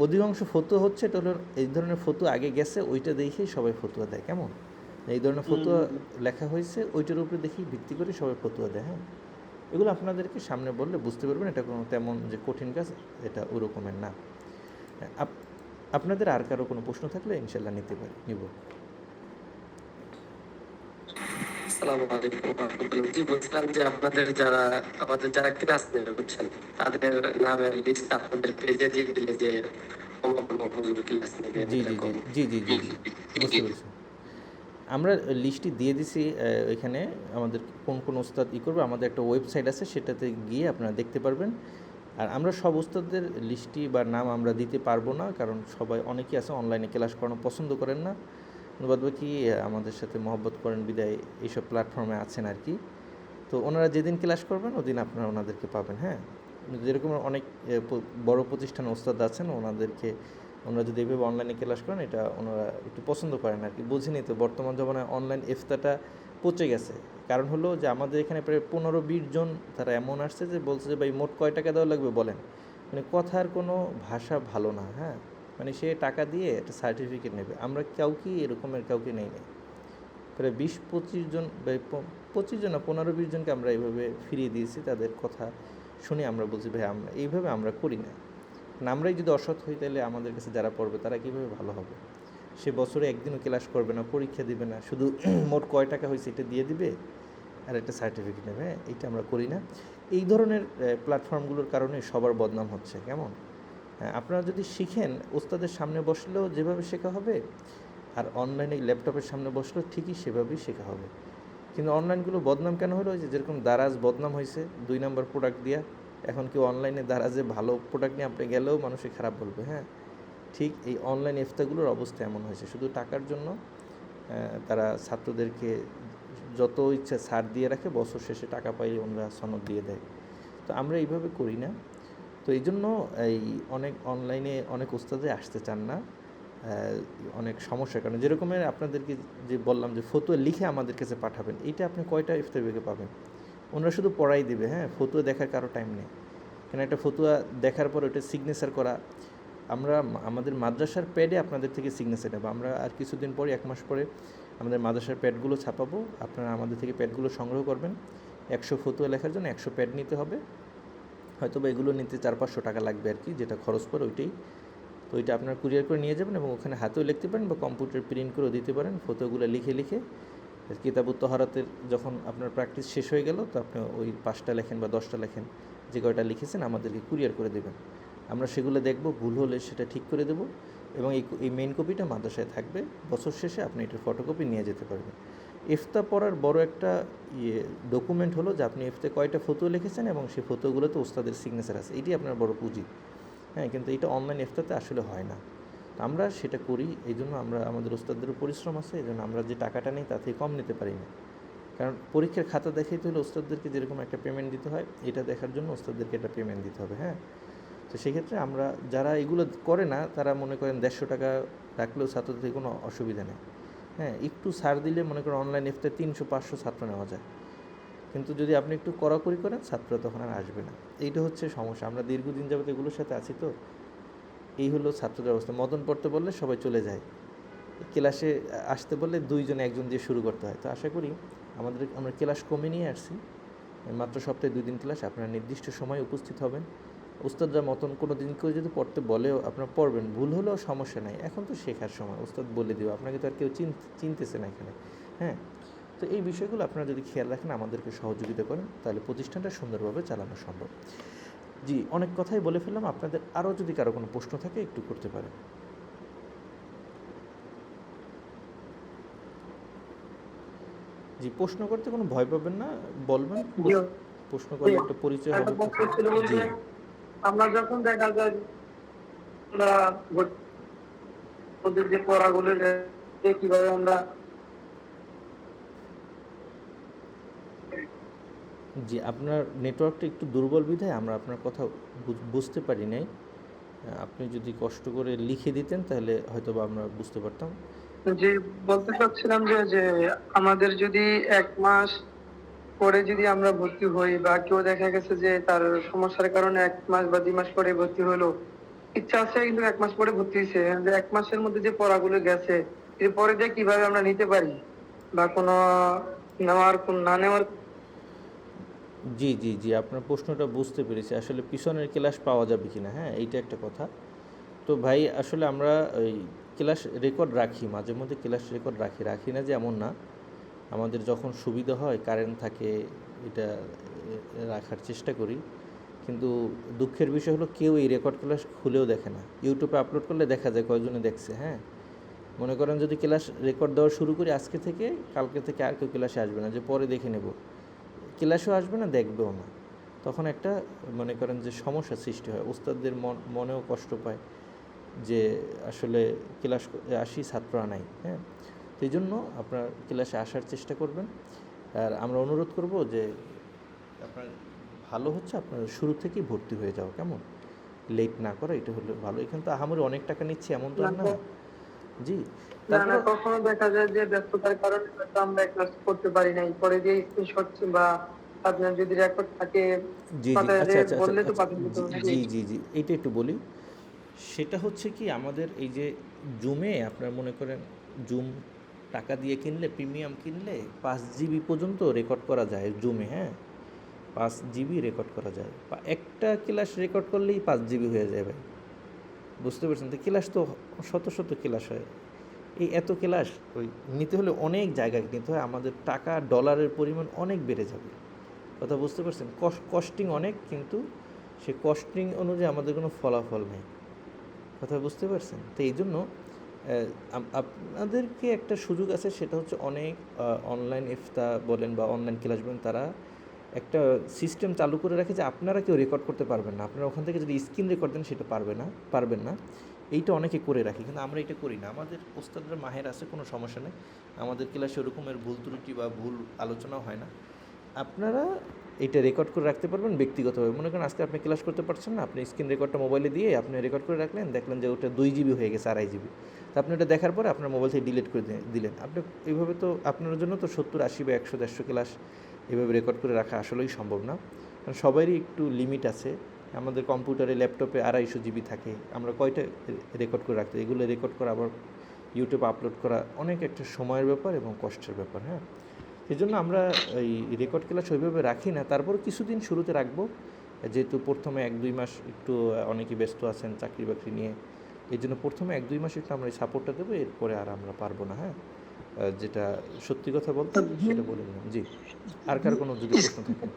অধিকাংশ ফতুয়া হচ্ছে এটা হলো এই ধরনের ফতুয়া আগে গেছে ওইটা দেখেই সবাই ফতুয়া দেয়, কেমন? এই ধরনের ফতুয়া লেখা হয়েছে ওইটার উপরে দেখেই ভিত্তি করে সবাই ফতুয়া দেয়, হ্যাঁ। এগুলো আপনাদেরকে সামনে বললে বুঝতে পারবেন, এটা কোনো তেমন যে কঠিন কাজ এটা ওরকমের না। আপনাদের আর কারো কোনো প্রশ্ন থাকলে ইনশাল্লাহ নিব।
আসসালামু আলাইকুম ওয়া রাহমাতুল্লাহ। জি, বলছিলাম যে আমাদের যারা ক্লাস নেবে বুঝছেন, তাদের নামের লিস্ট আপনাদের পেজে দিয়ে দিলে যে অমুক অমুক হুজুর ক্লাস নেবেন
জি জি জি
এরকম।
জি জি জি জি বুঝতে পেরেছি। আমরা লিস্টটি দিয়ে দিছি এখানে, আমাদের কোন কোন ওস্তাদ করবে, আমাদের একটা ওয়েবসাইট আছে সেটাতে গিয়ে আপনারা দেখতে পারবেন। আর আমরা সব ওস্তাদদের লিস্টটি বা নাম আমরা দিতে পারবো না, কারণ সবাই অনেকেই আছে অনলাইনে ক্লাস করানো পছন্দ করেন না, বাদ বাকি আমাদের সাথে মহব্বত করেন বিদায় এইসব প্ল্যাটফর্মে আছেন আর কি। তো ওনারা যেদিন ক্লাস করবেন ওদিন আপনারা ওনাদেরকে পাবেন, হ্যাঁ। যেরকম অনেক বড় প্রতিষ্ঠানে ওস্তাদ আছেন, ওনারা যদি এইভাবে অনলাইনে ক্লাস করেন এটা ওনারা একটু পছন্দ করেন আর কি। বুঝিনি তো বর্তমান জমানায় অনলাইন ইফতাটা পচে গেছে, কারণ হলো যে আমাদের এখানে প্রায় 15-20 জন তারা এমন আসছে যে বলছে যে ভাই মোট কয় টাকা দেওয়া লাগবে বলেন, মানে কথার কোনো ভাষা ভালো না, হ্যাঁ। মানে সে টাকা দিয়ে একটা সার্টিফিকেট নেবে, আমরা এরকমের কাউকে নেই নাই। প্রায় 20-25 জন, 25 জন না 15-20 জনকে আমরা এইভাবে ফিরিয়ে দিয়েছি, তাদের কথা শুনে আমরা বলছি ভাই এইভাবে আমরা করি না। আমরাই যদি অসৎ হই তাহলে আমাদের কাছে যারা পড়বে তারা কীভাবে ভালো হবে? সে বছরে একদিনও ক্লাস করবে না, পরীক্ষা দিবে না, শুধু মোট কয় টাকা হয়েছে এটা দিয়ে দিবে আর একটা সার্টিফিকেট নেবে, এইটা আমরা করি না। এই ধরনের প্ল্যাটফর্মগুলোর কারণে সবার বদনাম হচ্ছে, কেমন? আপনারা যদি শিখেন ওস্তাদের সামনে বসলেও যেভাবে শেখা হবে, আর অনলাইনে ল্যাপটপের সামনে বসলেও ঠিকই সেভাবেই শেখা হবে। কিন্তু অনলাইনগুলো বদনাম কেন হলো? যেরকম দারাজ বদনাম হয়েছে 2 নম্বর প্রোডাক্ট দিয়া, এখন কেউ অনলাইনে দারাজে ভালো প্রোডাক্ট নিয়ে আপনি গেলেও মানুষে খারাপ বলবে, হ্যাঁ। ঠিক এই অনলাইন ইফতাগুলোর অবস্থা এমন হয়েছে, শুধু টাকার জন্য তারা ছাত্রদেরকে যত ইচ্ছা ছাড় দিয়ে রাখে, বছর শেষে টাকা পাই ওনারা সনদ দিয়ে দেয়। তো আমরা এইভাবে করি না। তো এই জন্য অনেক অনলাইনে অনেক ওস্তাদে আসতে চান না, অনেক সমস্যার কারণে। যেরকমের আপনাদেরকে যে বললাম যে ফতুয়া লিখে আমাদের কাছে পাঠাবেন, এইটা আপনি কয়টা ইফতার বিভাগে পাবেন? ওনারা শুধু পড়াই দিবে, হ্যাঁ, ফতুয়া দেখার কারো টাইম নেই। কারণ একটা ফতুয়া দেখার পর ওইটা সিগনেচার করা, আমরা আমাদের মাদ্রাসার প্যাডে আপনাদের থেকে সিগনেচার নেব। আমরা আর কিছুদিন পরে 1 মাস পরে আমাদের মাদ্রাসার প্যাডগুলো ছাপাবো, আপনারা আমাদের থেকে প্যাডগুলো সংগ্রহ করবেন। 100 ফতুয়া লেখার জন্য 100 প্যাড নিতে হবে, হয়তো বা এগুলো নিতে 400-500 টাকা লাগবে আর কি, যেটা খরচ পড়ে ওইটাই। তো ওইটা আপনারা কুরিয়ার করে নিয়ে যাবেন এবং ওখানে হাতেও লিখতে পারেন বা কম্পিউটার প্রিন্ট করেও দিতে পারেন। ফটোগুলো লিখে কিতাবুত তহারাতের যখন আপনার প্র্যাকটিস শেষ হয়ে গেল, তো আপনি ওই 5টা লেখেন বা 10টা লেখেন, যে কয়টা লিখেছেন আমাদেরকে কুরিয়ার করে দেবেন। আমরা সেগুলো দেখব, ভুল হলে সেটা ঠিক করে দেবো এবং এই মেইন কপিটা মাদ্রাসায় থাকবে। বছর শেষে আপনি এটার ফটোকপি নিয়ে যেতে পারবেন। ইফতা পড়ার বড় একটা ডকুমেন্ট হলো যে আপনি ইফতে কয়টা ফতুয়া লিখেছেন এবং সেই ফতুয়াগুলোতে ওস্তাদের সিগনেচার আছে, এটি আপনার বড় পুঁজি, হ্যাঁ। কিন্তু এটা অনলাইন ইফতাতে আসলে হয় না। তো আমরা সেটা করি, এই জন্য আমরা আমাদের ওস্তাদদেরও পরিশ্রম আছে, এই জন্য আমরা যে টাকাটা নিই তার থেকে কম নিতে পারি না। কারণ পরীক্ষার খাতা দেখাইতে হলে ওস্তাদদেরকে যেরকম একটা পেমেন্ট দিতে হয়, এটা দেখার জন্য ওস্তাদদেরকে একটা পেমেন্ট দিতে হবে। হ্যাঁ, তো সেক্ষেত্রে আমরা যারা এগুলো করে না তারা মনে করেন 150 টাকা রাখলেও ছাত্রদের থেকে কোনো অসুবিধা নেই। হ্যাঁ, একটু ছাড় দিলে মনে করেন অনলাইন ইফতার 300-500 ছাত্র নেওয়া যায়, কিন্তু যদি আপনি একটু কড়াকড়ি করেন ছাত্র তখন আর আসবে না। এইটা হচ্ছে সমস্যা। আমরা দীর্ঘদিন যাবত এগুলোর সাথে আছি, তো এই হলো ছাত্রদের অবস্থা। মদন পড়তে বললে সবাই চলে যায়, ক্লাসে আসতে বললে 2 জন 1 জন দিয়ে শুরু করতে হয়। তো আশা করি আমরা ক্লাস কমে নিয়ে আসছি, মাত্র সপ্তাহে 2 দিন ক্লাস, আপনারা নির্দিষ্ট সময়ে উপস্থিত হবেন। উস্তাদরা মতন কোনো দিন কেউ যদি পড়তে বলেও আপনারা পড়বেন, ভুল হলেও সমস্যা নাই, এখন তো শেখার সময়, উস্তাদ বলে দেবে, আপনাকে তো আর কেউ চিনতেছে না এখানে। হ্যাঁ, তো এই বিষয়গুলো আপনারা যদি খেয়াল রাখেন, আমাদেরকে সহযোগিতা করেন, তাহলে প্রতিষ্ঠানটা সুন্দরভাবে চালানো সম্ভব। জি, অনেক কথাই বলে ফেললাম, আপনাদের আরও যদি কারো কোনো প্রশ্ন থাকে একটু করতে পারেন। জি, প্রশ্ন করতে কোনো ভয় পাবেন না, বলবেন, প্রশ্ন করলে একটা পরিচয়
একটা
হবে।
প্রশ্ন ছিল
জি,
বলতে, আমরা যখন দেখা যায় আমরা ওদের যে পড়াগুলো দেয়, কিভাবে আমরা
জি, আপনার নেটওয়ার্কটা একটু দুর্বল বিধায় আমরা আপনার কথা বুঝতে পারি নাই। আপনি যদি কষ্ট করে লিখে দিতেন তাহলে হয়তো বা আমরা বুঝতে পারতাম।
যে বলতে চাচ্ছিলাম যে আমাদের যদি 1 মাস পরে যদি আমরা ভর্তি হই, বা কেউ দেখা গেছে যে তার সমস্যার কারণে 1 মাস বা 2 মাস পরে ভর্তি হলো, ইচ্ছা আছে কিন্তু 1 মাস পরে ভর্তি হয়েছে, যে 1 মাসের মধ্যে যে পড়াগুলো গেছে এরপরে যে কিভাবে আমরা নিতে পারি, বা কোনো না নেওয়ার।
জি, জি, জি, আপনার প্রশ্নটা বুঝতে পেরেছি। আসলে পিছনের ক্লাস পাওয়া যাবে কিনা, হ্যাঁ, এইটা একটা কথা। তো ভাই আসলে আমরা ওই ক্লাস রেকর্ড রাখি, মাঝে মধ্যে ক্লাস রেকর্ড রাখি না যে এমন না। আমাদের যখন সুবিধা হয়, কারেন্ট থাকে, এটা রাখার চেষ্টা করি। কিন্তু দুঃখের বিষয় হলো কেউ এই রেকর্ড ক্লাস খুলেও দেখে না। ইউটিউবে আপলোড করলে দেখা যায় কয়জনে দেখছে। হ্যাঁ, মনে করেন যদি ক্লাস রেকর্ড দেওয়া শুরু করি আজকে থেকে, কালকে থেকে আর কেউ ক্লাসে আসবে না, যে পরে দেখে নেব, ক্লাসেও আসবে না, দেখবেও না। তখন একটা মনে করেন যে সমস্যা সৃষ্টি হয়, উস্তাদদের মনেও কষ্ট পায় যে আসলে ক্লাস আসি, ছাত্ররা নাই। হ্যাঁ, তো এই জন্য আপনার ক্লাসে আসার চেষ্টা করবেন। আর আমরা অনুরোধ করব যে আপনার ভালো হচ্ছে আপনার শুরু থেকেই ভর্তি হয়ে যাও, কেমন, লেট না করা, এটা হলে ভালো। এখানে তো আহামরি অনেক টাকা নিচ্ছে এমন তো আর না। জি,
না না,
তারপরে
কখনো দেখা যায় যে ব্যস্ততার কারণে হয়তো আমরা ক্লাস করতে পারি নাই, পরে দিয়ে স্ক্রিনশট বা আপনার যদি রেকর্ড থাকে
জি, জি,
পাঠায়
আচ্ছা, আচ্ছা,
বললে তো
আচ্ছা,
পাঠিয়ে দিতে হবে নাকি?
জি, জি, জি, এইটা একটু বলি। সেটা হচ্ছে কি, আমাদের এই যে জুমে আপনার মনে করেন জুম টাকা দিয়ে কিনলে, প্রিমিয়াম কিনলে 5 GB পর্যন্ত রেকর্ড করা যায় জুমে। হ্যাঁ, 5 GB রেকর্ড করা যায়, বা একটা ক্লাস রেকর্ড করলেই 5 GB হয়ে যায় ভাই, বুঝতে পারছেন? তো ক্লাস তো শত শত ক্লাস হয়, এই এত ক্লাস ওই নিতে হলে অনেক জায়গায় নিতে হয়, আমাদের টাকা ডলারের পরিমাণ অনেক বেড়ে যাবে। কথা বুঝতে পারছেন? কস্টিং অনেক, কিন্তু সে কস্টিং অনুযায়ী আমাদের কোনো ফলাফল নেই। কথা বুঝতে পারছেন? তো এই জন্য আপনাদেরকে একটা সুযোগ আছে, সেটা হচ্ছে অনেক অনলাইন ইফতা বলেন বা অনলাইন ক্লাস বলেন, তারা একটা সিস্টেম চালু করে রাখে যে আপনারা কেউ রেকর্ড করতে পারবেন না, আপনারা ওখান থেকে যদি স্ক্রিন রেকর্ড দেন সেটা পারবেন না। এইটা অনেকে করে রাখি, কিন্তু আমরা এটা করি না। আমাদের ওস্তাদরা মাহের আছে, কোনো সমস্যা নেই, আমাদের ক্লাসে ওরকমের ভুল ত্রুটি বা ভুল আলোচনাও হয় না। আপনারা এটা রেকর্ড করে রাখতে পারবেন ব্যক্তিগতভাবে। মনে করেন আজকে আপনি ক্লাস করতে পারছেন না, আপনি স্ক্রিন রেকর্ডটা মোবাইলে দিয়ে আপনি রেকর্ড করে রাখলেন, দেখলেন যে ওটা 2 GB হয়ে গেছে, 2.5 GB। তো আপনি ওটা দেখার পরে আপনার মোবাইল থেকে ডিলিট করে দিলেন। আপনি এইভাবে তো আপনার জন্য তো 70, 80 বা 100, 150 ক্লাস এভাবে রেকর্ড করে রাখা আসলেই সম্ভব না, কারণ সবারই একটু লিমিট আছে। আমাদের কম্পিউটারে, ল্যাপটপে 250 GB থাকে, আমরা কয়টা রেকর্ড করে রাখতে, এগুলো রেকর্ড করা আবার ইউটিউবে আপলোড করা অনেক একটা সময়ের ব্যাপার এবং কষ্টের ব্যাপার। হ্যাঁ, এই জন্য আমরা এই রেকর্ড ক্লাস ওইভাবে রাখি না। তারপর কিছুদিন শুরুতে রাখবো, যেহেতু প্রথমে 1-2 মাস একটু অনেকেই ব্যস্ত আছেন চাকরি বাকরি নিয়ে, এই জন্য প্রথমে 1-2 মাস একটু আমরা এই সাপোর্টটা দেবো, এরপরে আর আমরা পারবো না। হ্যাঁ, যেটা সত্যি কথা বলতে সেটা বলে দিলাম। জি, আর কার কোনো যদি প্রশ্ন থাকে?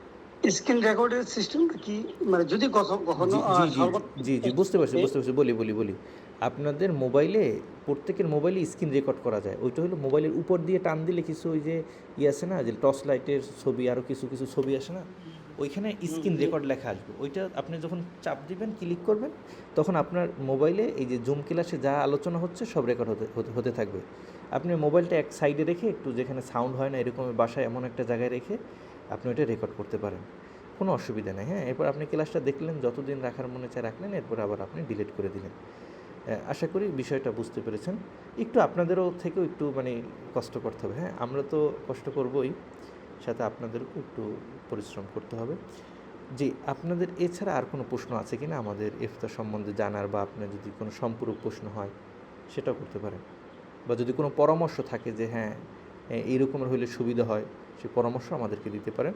স্ক্রিন রেকর্ডের সিস্টেম কি, মানে যদি কখনো
জি, জি, জি, জি, বুঝতে পারছি। বলি। আপনাদের মোবাইলে, প্রত্যেকের মোবাইলে স্ক্রিন রেকর্ড করা যায়। ওইটা হলো মোবাইলের উপর দিয়ে টান দিলে কিছু ওই যে আছে না, যে টর্চ লাইটের ছবি, আরও কিছু ছবি আসে না, ওইখানে স্ক্রিন রেকর্ড লেখা আসবে, ওইটা আপনি যখন চাপ দিবেন ক্লিক করবেন তখন আপনার মোবাইলে এই যে জুম ক্লাসে যা আলোচনা হচ্ছে সব রেকর্ড হতে থাকবে। আপনি মোবাইলটা এক সাইডে রেখে একটু যেখানে সাউন্ড হয় না এরকম বাসায় এমন একটা জায়গায় রেখে আপনি ওইটা রেকর্ড করতে পারেন, কোনো অসুবিধা নেই। হ্যাঁ, এরপর আপনি ক্লাসটা দেখলেন, যতদিন রাখার মনে চায় রাখলেন, এরপর আবার আপনি ডিলিট করে দিলেন। আশা করি বিষয়টা বুঝতে পেরেছেন। একটু আপনাদেরও থেকেও একটু মানে কষ্ট করতে হবে। হ্যাঁ, আমরা তো কষ্ট করবই, সাথে আপনাদেরও একটু পরিশ্রম করতে হবে। জি, আপনাদের এছাড়া আর কোনো প্রশ্ন আছে কি না আমাদের ইফতার সম্বন্ধে জানার, বা আপনার যদি কোনো সম্পূরক প্রশ্ন হয় সেটাও করতে পারেন, বা যদি কোনো পরামর্শ থাকে যে হ্যাঁ এইরকমের হলে সুবিধা হয়, সেই পরামর্শ আমাদেরকে দিতে পারেন।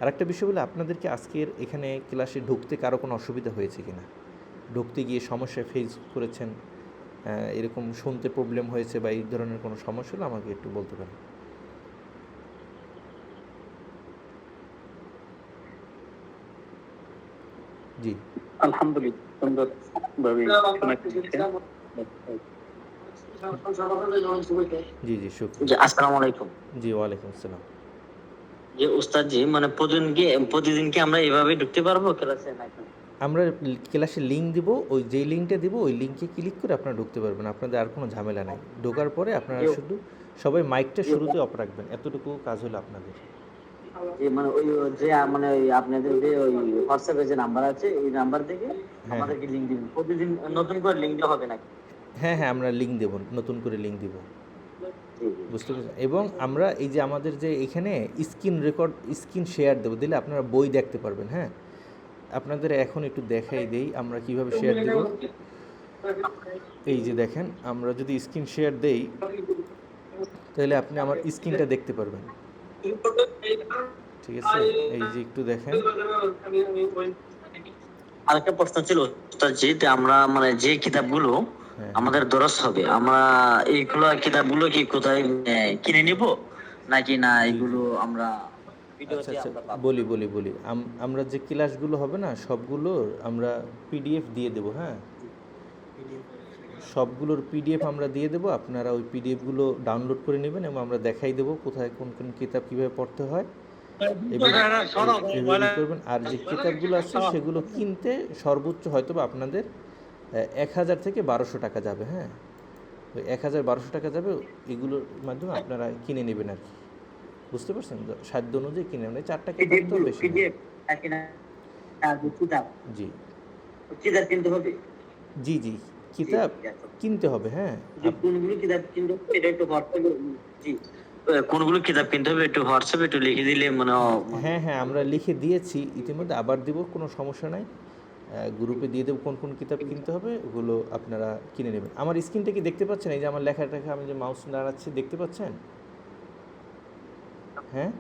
আর একটা বিষয় বলে, আপনাদেরকে আজকের এখানে ক্লাসে ঢুকতে কারো কোনো অসুবিধা হয়েছে কি না, ঢুকতে গিয়ে সমস্যা ফেস করেছেন, এরকম শুনতে প্রবলেম হয়েছে বা এই ধরনের কোনো সমস্যা হলে আমাকে একটু বলতে পারেন। জি
আলহামদুলিল্লাহ, সুন্দরভাবে শোনা যাচ্ছে।
জি জি শুক্রিয়া।
জি, আসসালামু আলাইকুম।
জি, ওয়ালাইকুম আসসালাম।
যে উস্তাদ জি, মানে প্রতিদিন কি আমরা এভাবে ঢুকতে পারবো ক্লাসে নাকি?
আমরা ক্লাসে লিঙ্ক দিব, ওই যেই লিঙ্কটা দিব ওই লিঙ্কে ক্লিক করে আপনারা ঢুকতে পারবেন, আপনাদের আর কোনো ঝামেলা নাই। ঢোকার পরে আপনারা শুধু সবাই মাইকটা শুরুতে অফ রাখবেন, এতটুকু কাজ হলো আপনাদের।
যে মানে ওই যে মানে ওই আপনাদের যে ওই হোয়াটসঅ্যাপে যে নাম্বার আছে এই নাম্বার থেকে
হ্যাঁ
আমাদেরকে লিংক দিবেন, প্রতিদিন নতুন করে লিংক দেওয়া হবে নাকি?
হ্যাঁ হ্যাঁ, আমরা লিঙ্ক দেব, নতুন করে লিঙ্ক দিব,
জি, জি।
বুঝতে পেরেছেন। এবং আমরা এই যে আমাদের যে এখানে স্ক্রিন শেয়ার দেবো, দিলে আপনারা বই দেখতে পারবেন। হ্যাঁ, আপনাদের এখন একটু দেখাই দেই আমরা কিভাবে শেয়ার দেব। এই যে দেখেন, আমরা যদি স্ক্রিন শেয়ার দেই তাহলে আপনি আমার স্ক্রিনটা দেখতে পারবেন, ঠিক আছে? এই যে একটু দেখেন।
আরেকটা প্রশ্ন ছিল উস্তাদ জি, যে আমরা মানে যে কিতাবগুলো
হ্যাঁ
আমাদের দরস হবে, আমরা এইগুলো কিতাবগুলো কি কোথায় কিনে নিব নাকি না এগুলো আমরা
আচ্ছা
ভিডিওতে
আচ্ছা,
আমরা পাবো?
বলি আমরা যে ক্লাসগুলো হবে না সবগুলোর আমরা পিডিএফ দিয়ে দেবো। হ্যাঁ, সবগুলোর পিডিএফ আমরা দিয়ে দেবো, আপনারা ওই পিডিএফগুলো ডাউনলোড করে নেবেন এবং আমরা দেখাই দেবো কোথায় কোন কোন কিতাব কীভাবে পড়তে হয় এভাবে করবেন। আর যে কিতাবগুলো আছে সেগুলো কিনতে সর্বোচ্চ হয়তো বা আপনাদের 1000 থেকে 1200 টাকা যাবে। হ্যাঁ, ওই 1000-1200 টাকা যাবে, এগুলোর মাধ্যমে আপনারা কিনে নেবেন আর কি, বুঝতে পারছেন? সাধ্য অনুযায়ী কিনে নেবেন, 4টা কিতাব তো বেশি না।
পিডিএফ নাকি না কিতাব?
জি
কিতাব কিনতে হবে?
জি জি, কিতাব কিনতে হবে। হ্যাঁ,
যে কোনগুলো কিতাব কিনতে হবে এটা একটু হোয়াটসঅ্যাপে, জি, কোনগুলো কিতাব কিনতে হবে একটু হোয়াটসঅ্যাপে একটু লিখে দিলে মানে
হ্যাঁ হ্যাঁ, আমরা লিখে দিয়েছি ইতিমধ্যে, আবার দিব, কোনো সমস্যা নাই। গ্রুপে দিয়ে দেবো কোন কোন কিতাব কিনতে হবে, ওগুলো আপনারা কিনে নেবেন। আমার স্ক্রিনটা কি দেখতে পাচ্ছেন? এই যে আমার লেখাটাকে আমি যে মাউস নাড়াচ্ছি, দেখতে পাচ্ছেন? হ্যাঁ,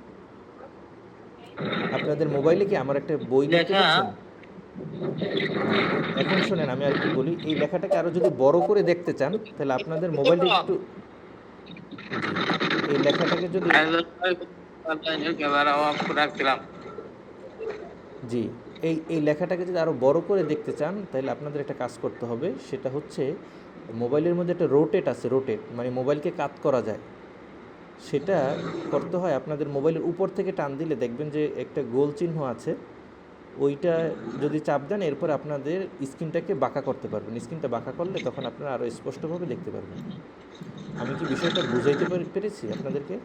আপনাদের মোবাইলে কি আমার একটা বই দেখতে পাচ্ছেন? এখন শোনেন, আমি আর একটু বলি, এই লেখাটাকে আরও যদি বড় করে দেখতে চান তাহলে আপনাদের মোবাইলটা একটু, এই লেখাটাকে যদি, জি, এই লেখাটাকে যদি আরও বড় করে দেখতে চান তাহলে আপনাদের একটা কাজ করতে হবে, সেটা হচ্ছে মোবাইলের মধ্যে একটা রোটেট আছে, রোটেট মানে মোবাইলকে কাত করা যায়, সেটা করতে হয়। আপনাদের মোবাইলের উপর থেকে টান দিলে দেখবেন যে একটা গোল চিহ্ন আছে, ওইটা যদি চাপ দেন এরপর আপনাদের স্ক্রিনটাকে বাঁকা করতে পারবেন। স্ক্রিনটা বাঁকা করলে তখন আপনারা আরও স্পষ্টভাবে দেখতে পারবেন। আমি কি বিষয়টা বুঝাইতে পেরেছি আপনাদেরকে?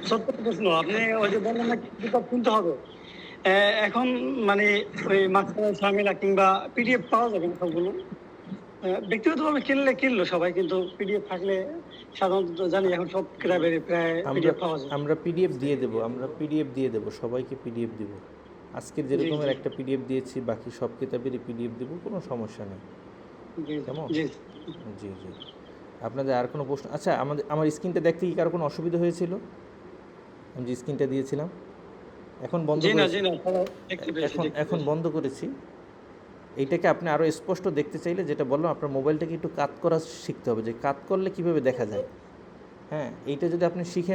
সত্য প্রশ্ন, আপনি ওই যে বললেন না কিতাব কিনতে হবে, এখন মানে ওই মাঝখানে ঝামেলা কিংবা পিডিএফ পাওয়া যাবে না সবগুলো। ব্যক্তিগতভাবে কিনলো সবাই, কিন্তু পিডিএফ থাকলে সাধারণত জানি এখন সব কিতাবের প্রায় পিডিএফ পাওয়া যায়।
আমরা পিডিএফ দিয়ে দেবো, সবাইকে পিডিএফ দেবো। আজকের যেরকমের একটা পিডিএফ দিয়েছি, বাকি সব কিতাবেরই পিডিএফ দেবো, কোনো সমস্যা নেই। কেমন?
জি
জি জি। আপনাদের আর কোনো প্রশ্ন? আচ্ছা, আমার স্ক্রিনটা দেখতে কি কারো কোনো অসুবিধা হয়েছিল? আমি যে স্ক্রিনটা দিয়েছিলাম এখন বন্ধ করেছি, এখন বন্ধ করেছি। এইটাকে আপনি আরও স্পষ্ট দেখতে চাইলে যেটা বললাম, আপনার মোবাইলটাকে একটু কাত করা শিখতে হবে, যে কাত করলে কীভাবে দেখা যায়। হ্যাঁ, এইটা যদি আপনি শিখে